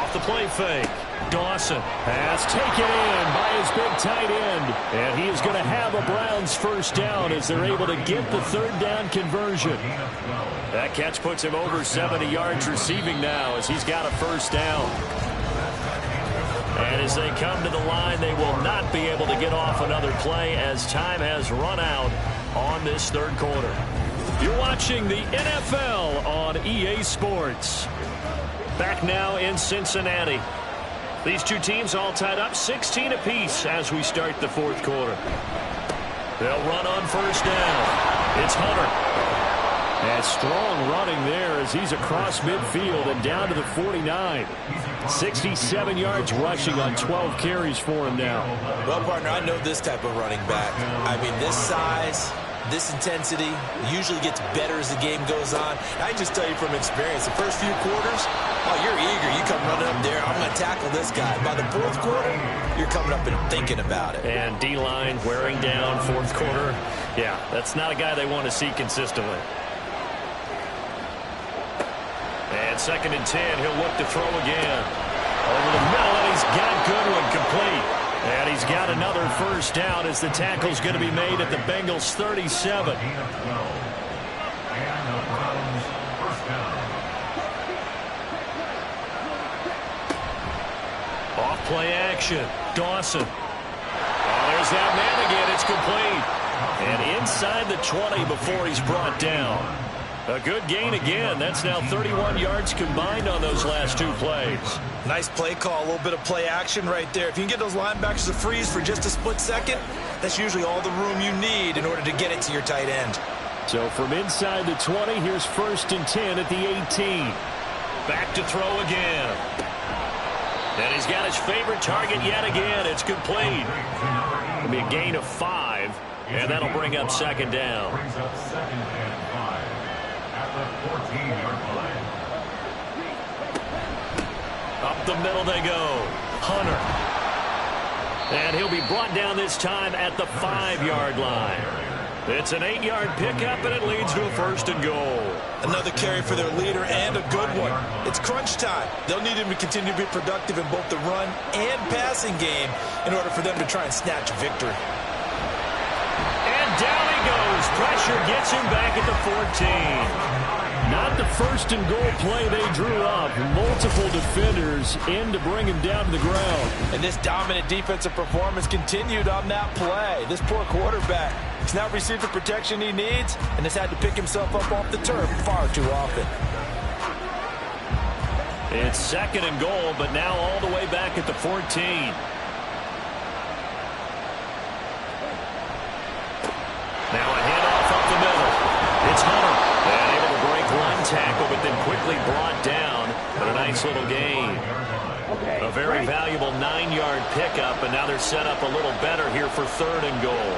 Off the play fake. Dawson.
Pass taken in by his big tight end. And he is going to have a Browns first down as they're able to get the third down conversion. That catch puts him over 70 yards receiving now as he's got a first down.
And as they come to the line, they will not be able to get off another play as time has run out on this third quarter.
You're watching the NFL on EA Sports.
Back now in Cincinnati. These two teams all tied up 16 apiece as we start the fourth quarter. They'll run on first down. It's Hunter.
And strong running there as he's across midfield and down to the 49. 67 yards rushing on 12 carries for him now.
Well, partner, I know this type of running back. I mean, this size, this intensity usually gets better as the game goes on. I can just tell you from experience, the first few quarters, oh, you're eager. You come running up there, I'm going to tackle this guy. By the fourth quarter, you're coming up and thinking about it.
And D-line wearing down fourth quarter. Yeah, that's not a guy they want to see consistently. And 2nd and 10, he'll look to throw again. Over the middle, and he's got Goodwin complete. And he's got another first down as the tackle's going to be made at the Bengals 37. Off play action. Dawson. Oh, there's that man again. It's complete. And inside the 20 before he's brought down. A good gain again. That's now 31 yards combined on those last two plays.
Nice play call, a little bit of play action right there. If you can get those linebackers to freeze for just a split second, that's usually all the room you need in order to get it to your tight end.
So from inside the 20, here's 1st and 10 at the 18.
Back to throw again. And he's got his favorite target yet again. It's complete. It'll be a gain of 5, and that'll bring up 2nd down.
Brings up 2nd and 5 at the 14-yard line.
Up the middle they go. Hunter. And he'll be brought down this time at the 5-yard line. It's an 8-yard pickup, and it leads to a 1st and goal.
Another carry for their leader and a good one. It's crunch time. They'll need him to continue to be productive in both the run and passing game in order for them to try and snatch a victory.
And down he goes. Pressure gets him back at the 14.
Not the 1st and goal play they drew up. Multiple defenders in to bring him down to the ground.
And this dominant defensive performance continued on that play. This poor quarterback has not received the protection he needs and has had to pick himself up off the turf far too often.
It's 2nd and goal, but now all the way back at the 14. Now a handoff up the middle. It's Hunter. And able to break one tackle, but then quickly brought down. But a nice little gain. A very valuable 9-yard pickup, and now they're set up a little better here for 3rd and goal.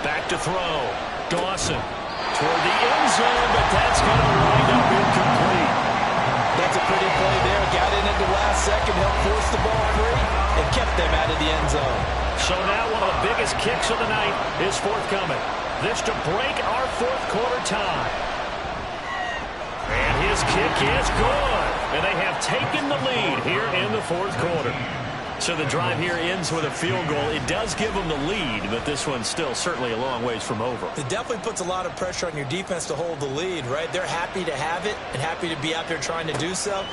Back to throw. Dawson toward the end zone, but that's going to wind up incomplete.
That's a pretty play there. Got in at the last second, helped force the ball free, and kept them out of the end zone.
So now one of the biggest kicks of the night is forthcoming. This to break our fourth quarter tie. And his kick is good. And they have taken the lead here in the fourth quarter. So the drive here ends with a field goal. It does give them the lead, but this one's still certainly a long ways from over.
It definitely puts a lot of pressure on your defense to hold the lead, right? They're happy to have it and happy to be out there trying to do so.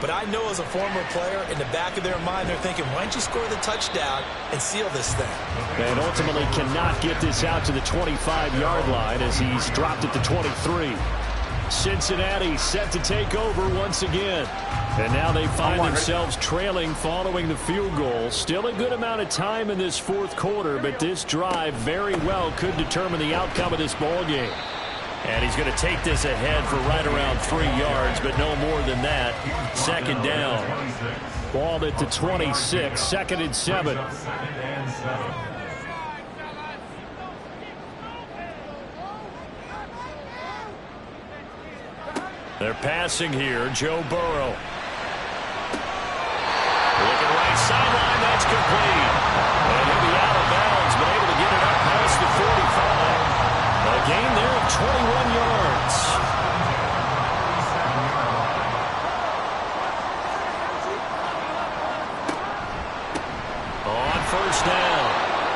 But I know as a former player, in the back of their mind, they're thinking, why don't you score the touchdown and seal this thing?
And ultimately cannot get this out to the 25-yard line as he's dropped it to 23. Cincinnati set to take over once again. And now they find themselves trailing following the field goal. Still a good amount of time in this fourth quarter, but this drive very well could determine the outcome of this ball game.
And he's going to take this ahead for right around 3 yards, but no more than that. Second down.
Ball at the 26, 2nd and 7.
They're passing here. Joe Burrow. Looking right sideline. That's complete. And he'll be out of bounds, but able to get it up past the 45. A gain there of 21 yards. On first down.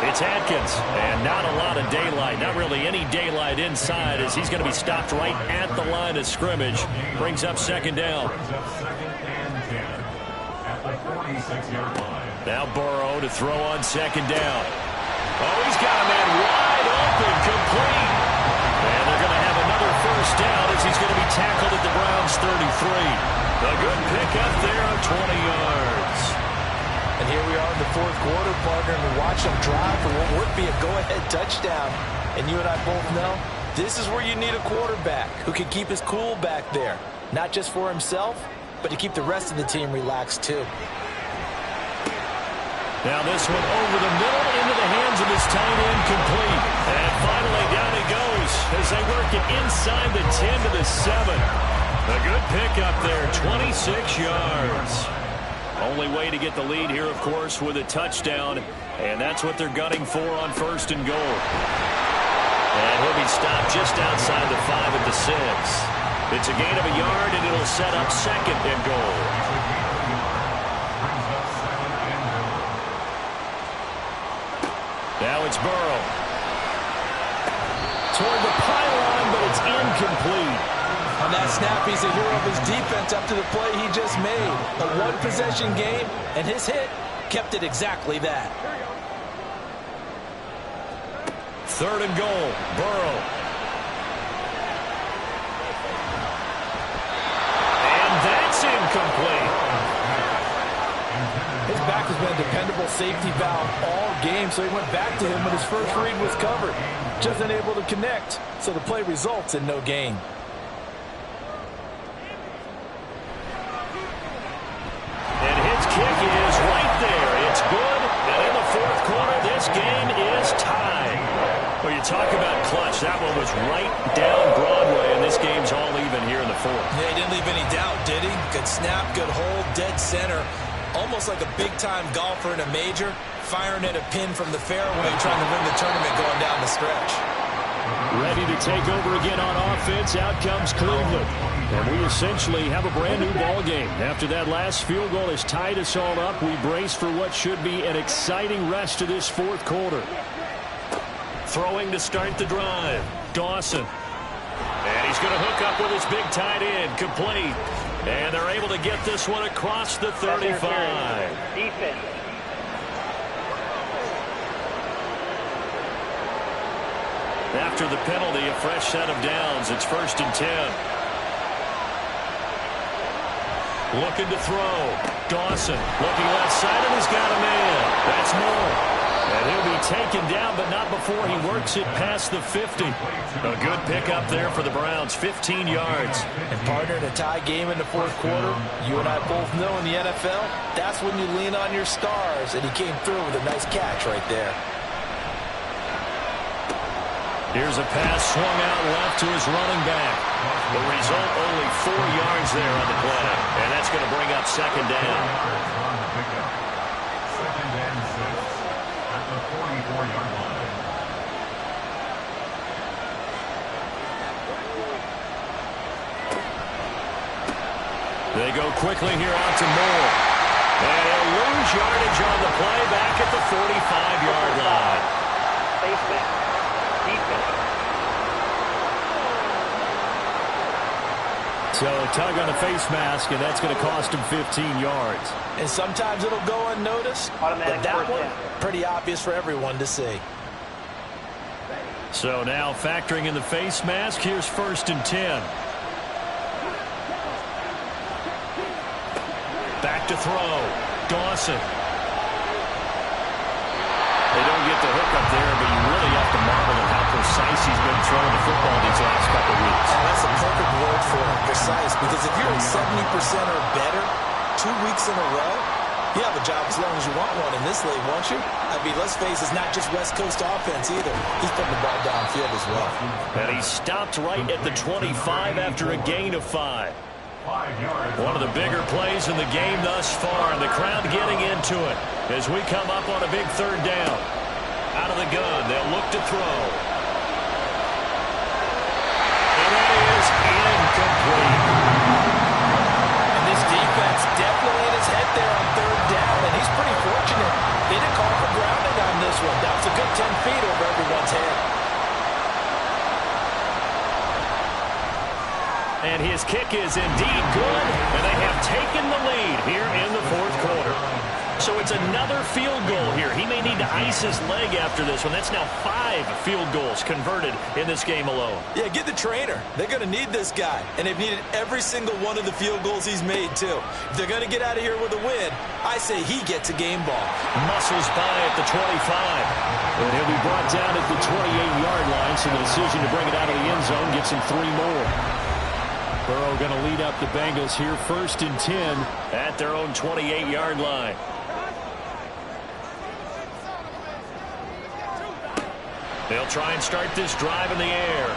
It's Atkins, and not a lot of daylight, not really any daylight inside as he's going to be stopped right at the line of scrimmage. Brings up second down. Now Burrow to throw on second down. Oh, he's got a man wide open, complete. And they're going to have another first down as he's going to be tackled at the Browns' 33. A good pickup there of 20 yards.
And here we are in the fourth quarter, partner, and we watch them drive for what would be a go-ahead touchdown. And you and I both know this is where you need a quarterback who can keep his cool back there. Not just for himself, but to keep the rest of the team relaxed too.
Now this one over the middle into the hands of his tight end, complete. And finally down he goes as they work it inside the 10 to the 7. A good pickup there, 26 yards. Only way to get the lead here, of course, with a touchdown. And that's what they're gunning for on first and goal. And he'll be stopped just outside the 5 at the 6. It's a gain of a yard, and it'll set up second and goal. Now it's Burrow.
Toward the pylon, but it's incomplete.
On that snap, he's a hero of his defense up to the play he just made. A one-possession game, and his hit kept it exactly that.
Third and goal, Burrow. And that's incomplete.
His back has been a dependable safety valve all game, so he went back to him when his first read was covered. Just unable to connect, so the play results in no gain.
Kick is right there. It's good. And in the fourth quarter, this game is tied. Well, you talk about clutch. That one was right down Broadway, and this game's all even here in the fourth.
Yeah, he didn't leave any doubt, did he? Good snap, good hold, dead center. Almost like a big-time golfer in a major, firing at a pin from the fairway, trying to win the tournament going down the stretch.
Ready to take over again on offense. Out comes Cleveland. And we essentially have a brand new ball game. After that last field goal has tied us all up, we brace for what should be an exciting rest of this fourth quarter.
Throwing to start the drive, Dawson. And he's going to hook up with his big tight end, complete. And they're able to get this one across the 35.
Defense.
After the penalty, a fresh set of downs. It's 1st and 10. Looking to throw. Dawson looking left side, and he's got a man. That's Moore. And he'll be taken down, but not before he works it past the 50. A good pickup there for the Browns, 15 yards.
And partner, in a tie game in the fourth quarter, you and I both know in the NFL, that's when you lean on your stars, and he came through with a nice catch right there.
Here's a pass swung out left to his running back. The result, only 4 yards there on the play. And that's going to bring up second down.
Second and 6 at the 44-yard line.
They go quickly here out to Moore. And he'll lose yardage on the play back at the 45-yard line.
Face mask. Defense.
So a tug on the face mask, and that's going to cost him 15 yards.
And sometimes it'll go unnoticed, but
Automatic
that
first
one,
down.
pretty obvious for everyone to see.
So now factoring in the face mask, here's 1st and 10. Back to throw. Dawson. They don't get the hook up there, but you really have to marvel at how precise he's been throwing the football these last couple of weeks.
Oh, that's a perfect word for it, precise, because if you're at 70% or better 2 weeks in a row, you have a job as long as you want one in this league, won't you? I mean, let's face it, it's not just West Coast offense either. He's putting the ball downfield as well.
And he stopped right at the 25 after a gain of 5.
5 yards.
One of the bigger plays in the game thus far, and the crowd getting into it as we come up on a big 3rd down. Out of the gun, they'll look to throw. And that is incomplete.
And this defense definitely in his head there on 3rd down, and he's pretty fortunate. They didn't call for grounding on this one. That was a good 10 feet over everyone's head.
And his kick is indeed good, and they have taken the lead here in the 4th quarter. So it's another field goal here. He may need to ice his leg after this one. That's now 5 field goals converted in this game alone.
Yeah, get the trainer. They're going to need this guy, and they've needed every single one of the field goals he's made, too. If they're going to get out of here with a win, I say he gets a game ball.
Muscles by at the 25.
And he'll be brought down at the 28-yard line, so the decision to bring it out of the end zone gets him 3 more. Burrow going to lead up the Bengals here, 1st and 10.
At their own 28-yard line. They'll try and start this drive in the air.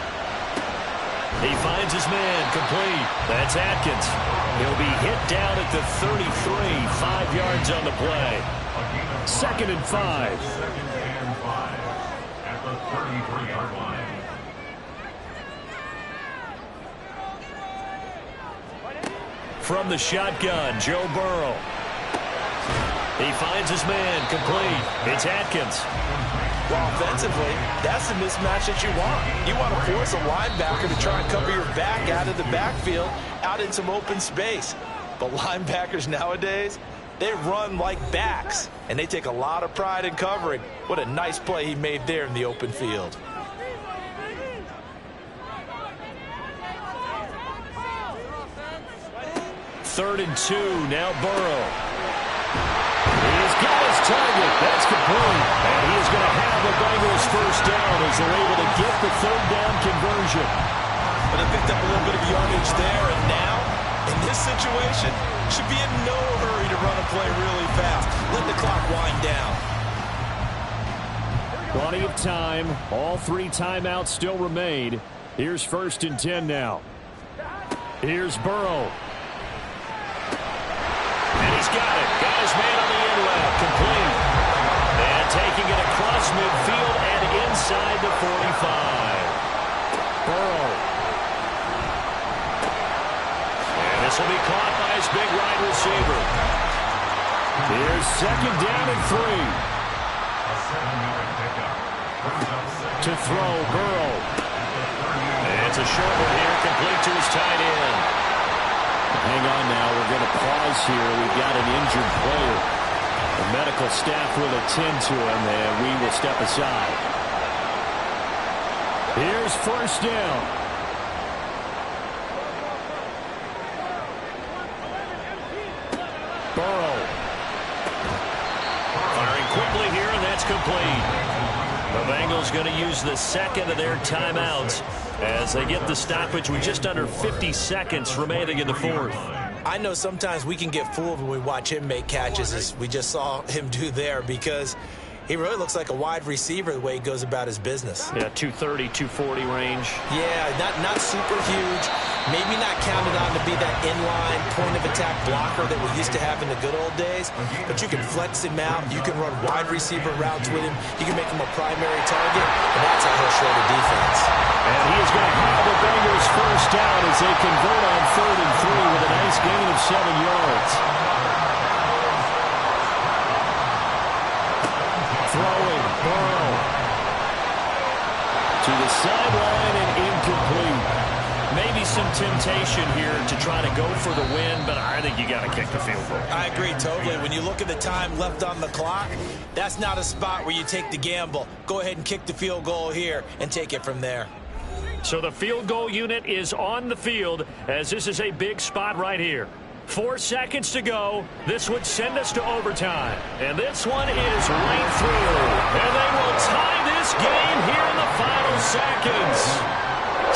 He finds his man, complete. That's Atkins. He'll be hit down at the 33, 5 yards on the play.
2nd and 5.
2nd and 5 at the 33-yard line.
From the shotgun, Joe Burrow. He finds his man, complete. It's Atkins.
Well, offensively, that's the mismatch that you want. You want to force a linebacker to try and cover your back out of the backfield, out in some open space. But linebackers nowadays, they run like backs, and they take a lot of pride in covering. What a nice play he made there in the open field.
Third and 2, now Burrow. He's got his target. That's complete. And he is going to have the Bengals first down as they're able to get the 3rd down conversion.
But they picked up a little bit of yardage there, and now, in this situation, should be in no hurry to run a play really fast. Let the clock wind down.
Plenty of time. All 3 timeouts still remain. Here's 1st and 10 now. Here's Burrow.
And he's got it. Got his man on the end route. Complete. And taking it across midfield and inside the 45. Burrow. And this will be caught by his big wide receiver.
Here's 2nd down and 3.
A 7-yard pickup. Brings up 2nd
To throw, Burrow.
And it's a short one here, complete to his tight end.
Hang on now. We're going to pause here. We've got an injured player. The medical staff will attend to him, and we will step aside. Here's 1st down.
Burrow. Firing quickly here, and that's complete. The Bengals going to use the 2nd of their timeouts as they get the stoppage with just under 50 seconds remaining in the 4th.
I know sometimes we can get fooled when we watch him make catches, as we just saw him do there, because he really looks like a wide receiver the way he goes about his business.
Yeah, 230, 240 range.
Yeah, not super huge. Maybe not counted on to be that inline point-of-attack blocker that we used to have in the good old days. But you can flex him out. You can run wide receiver routes with him. You can make him a primary target, and that's how he'll show the defense.
And he is going to have the Bengals first down as they convert on 3rd and 3 with a nice gain of 7 yards. the sideline and incomplete. Maybe some temptation here to try to go for the win, but I think you got to kick the field goal.
I agree totally. When you look at the time left on the clock, that's not a spot where you take the gamble. Go ahead and kick the field goal here and take it from there.
So the field goal unit is on the field as this is a big spot right here. 4 seconds to go. This would send us to overtime. And this one is right through. And they will tie this game here in the final seconds.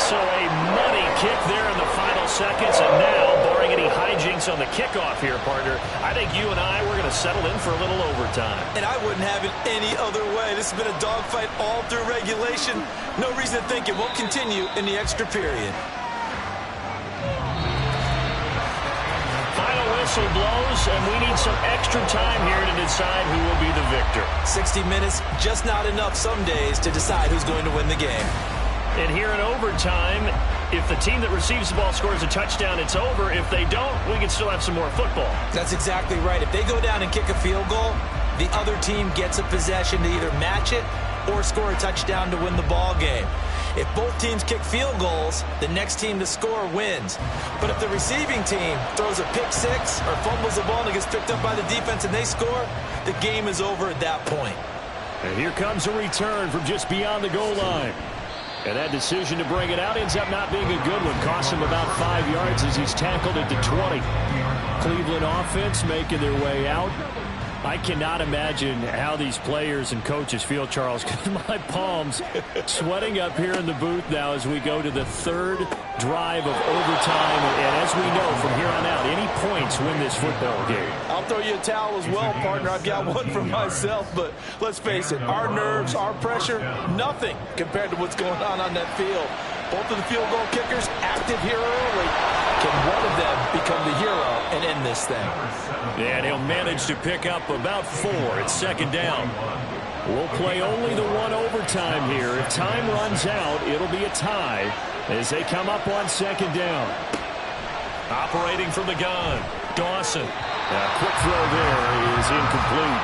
So a money kick there in the final seconds. And now, barring any hijinks on the kickoff here, partner, I think you and I, we're going to settle in for a little overtime.
And I wouldn't have it any other way. This has been a dogfight all through regulation. No reason to think it won't continue in the extra period.
Final whistle blows, and we need some extra time here to decide who will be the victor.
60 minutes, just not enough some days to decide who's going to win the game.
And here in overtime, if the team that receives the ball scores a touchdown, it's over. If they don't, we can still have some more football.
That's exactly right. If they go down and kick a field goal, the other team gets a possession to either match it or score a touchdown to win the ball game. If both teams kick field goals, the next team to score wins. But if the receiving team throws a pick six or fumbles the ball and it gets picked up by the defense and they score, the game is over at that point.
And here comes a return from just beyond the goal line. And that decision to bring it out ends up not being a good one. Costs him about 5 yards as he's tackled at the 20. Cleveland offense making their way out. I cannot imagine how these players and coaches feel, Charles, because my palms sweating up here in the booth now as we go to the third drive of overtime. And as we know, from here on out, any points win this football game.
I'll throw you a towel as well, partner. I've got one for myself, but let's face it, our nerves, our pressure, nothing compared to what's going on that field. Both of the field goal kickers active here early. Can one of them become the hero and end this thing?
Yeah, and he'll manage to pick up about 4. It's second down. We'll play only the one overtime here. If time runs out, it'll be a tie as they come up on second down. Operating from the gun, Dawson. A quick throw there is incomplete.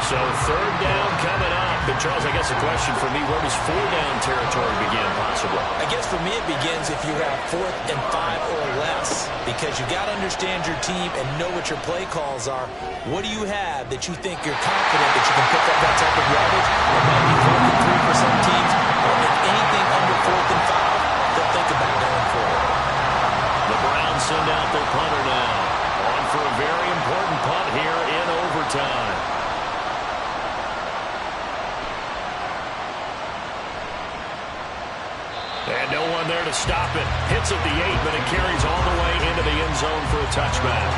So third down coming up. But Charles, I guess a question for me, where does 4 down territory begin possibly?
I guess for me it begins if you have 4th and 5 or less, because you got to understand your team and know what your play calls are. What do you have that you think you're confident that you can pick up that type of yardage? It might be 4th and 3 for some teams, but if anything under 4th and 5, they'll think about going for it.
The Browns send out their punter now. On for a very important punt here in overtime. And no one there to stop it. Hits at the 8, but it carries all the way into the end zone for a touchback.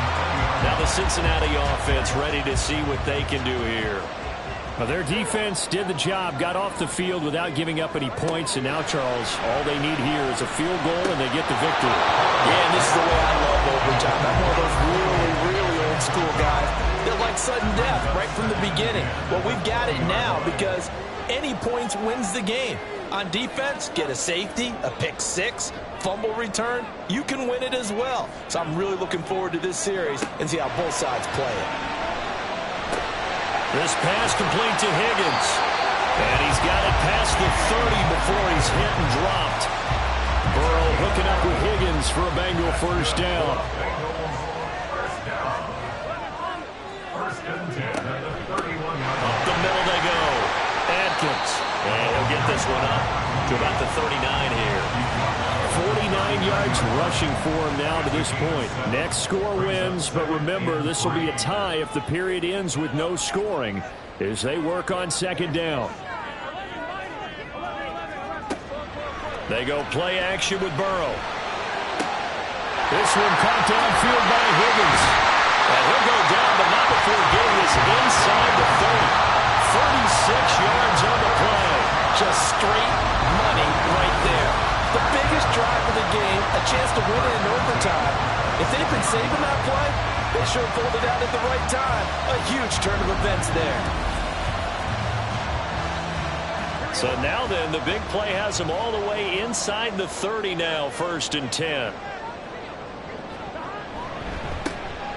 Now the Cincinnati offense ready to see what they can do here. Well, their defense did the job, got off the field without giving up any points, and now, Charles, all they need here is a field goal, and they get the victory.
Yeah, and this is the way I love overtime. I'm one of those really old school guys that like sudden death right from the beginning. Well, we've got it now because any points wins the game. On defense, get a safety, a pick six, fumble return, you can win it as well. So I'm really looking forward to this series and see how both sides play it.
This pass complete to Higgins. And he's got it past the 30 before he's hit and dropped. Burrow hooking up with Higgins for a Bengal first down. Up the middle they go. Atkins. And he'll get this one up to about the 39 here. 49 yards rushing for him now to this point. Next score wins, but remember, this will be a tie if the period ends with no scoring as they work on second down. They go play action with Burrow. This one caught downfield by Higgins. And he'll go down, but not before getting this inside the 30. 36 yards on the play.
Just straight money right there. The biggest drive of the game, a chance to win it in overtime. If they've been saving that play, they sure pulled it out at the right time. A huge turn of events there.
So now then, the big play has them all the way inside the 30 now, 1st and 10.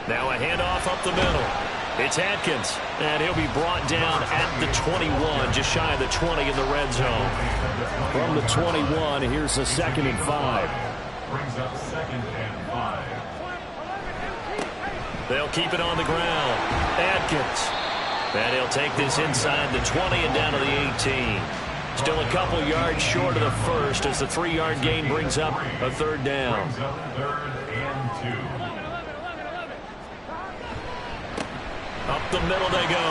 Now a handoff up the middle.
It's Atkins, and he'll be brought down at the 21, just shy of the 20 in the red zone.
From the 21, here's a 2nd and 5.
Brings up 2nd and 5.
They'll keep it on the ground. Atkins. And he'll take this inside the 20 and down to the 18. Still a couple yards short of the first as the 3-yard gain brings up a 3rd down.
Brings up 3rd and 2.
Up the middle they go.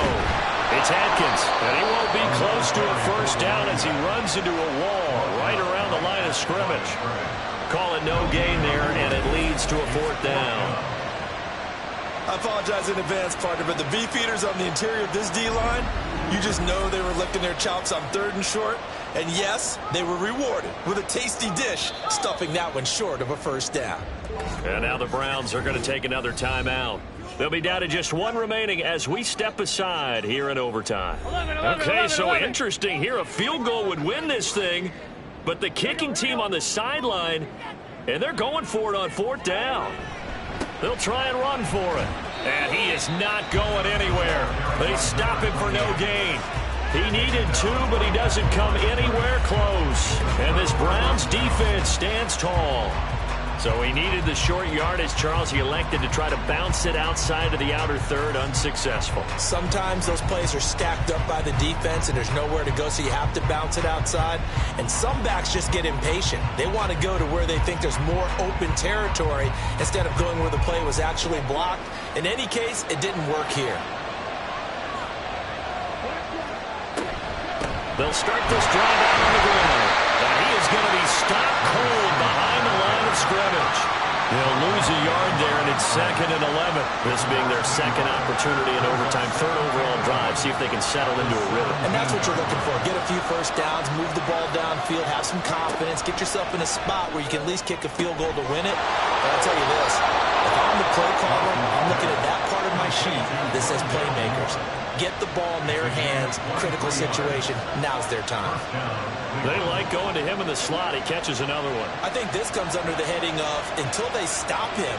It's Atkins, and he won't be close to a 1st down as he runs into a wall right around the line of scrimmage. Call it no gain there, and it leads to a 4th down.
I apologize in advance, partner, but the beefeaters on the interior of this D-line, you just know they were licking their chops on 3rd and short. And yes, they were rewarded with a tasty dish, stuffing that one short of a 1st down.
And now the Browns are going to take another timeout. They'll be down to just 1 remaining as we step aside here in overtime. Okay, so interesting here. A field goal would win this thing, but the kicking team on the sideline, and they're going for it on 4th down. They'll try and run for it. And he is not going anywhere. They stop him for no gain. He needed 2, but he doesn't come anywhere close. And this Browns defense stands tall. So he needed the short yardage, Charles. He elected to try to bounce it outside of the outer 3rd, unsuccessful.
Sometimes those plays are stacked up by the defense and there's nowhere to go, so you have to bounce it outside. And some backs just get impatient. They want to go to where they think there's more open territory instead of going where the play was actually blocked. In any case, it didn't work here.
They'll start this drive out on the ground. And he is going to be stopped cold behind the line of scrimmage. They'll lose a yard there, and it's 2nd and 11. This being their 2nd opportunity in overtime, 3rd overall drive. See if they can settle into a rhythm.
And that's what you're looking for. Get a few 1st downs, move the ball downfield, have some confidence, get yourself in a spot where you can at least kick a field goal to win it. But I'll tell you this, if I'm the play caller, I'm looking at that part of my sheet that says playmakers. Get the ball in their hands, critical situation, now's their time.
They like going to him in the slot. He catches another one.
I think this comes under the heading of, until they stop him,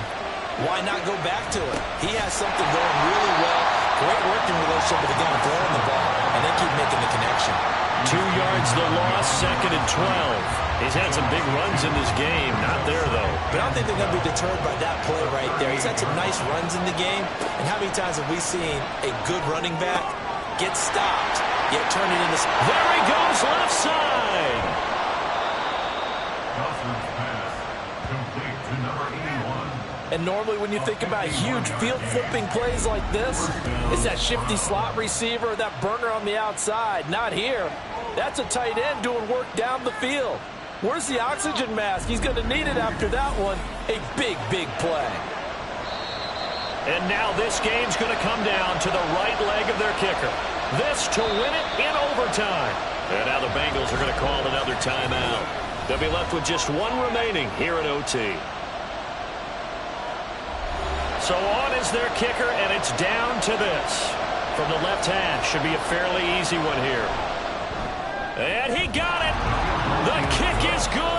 why not go back to it? He has something going really well. Great working relationship with the guy throwing the ball, and they keep making the connection.
2 yards the loss, 2nd and 12. He's had some big runs in this game. Not there, though.
But I don't think they're going to be deterred by that play right there. He's had some nice runs in the game. And how many times have we seen a good running back get stopped, yet turn it into...
There he goes, left side.
Goslin's pass, complete to number 81.
And normally when you think about huge field-flipping plays like this, it's that shifty slot receiver, that burner on the outside. Not here. That's a tight end doing work down the field. Where's the oxygen mask? He's going to need it after that one. A big, big play.
And now this game's going to come down to the right leg of their kicker. This to win it in overtime. And now the Bengals are going to call another timeout. They'll be left with just 1 remaining here in OT. So on is their kicker, and it's down to this. From the left hash, should be a fairly easy one here. And he got it. The kick is good.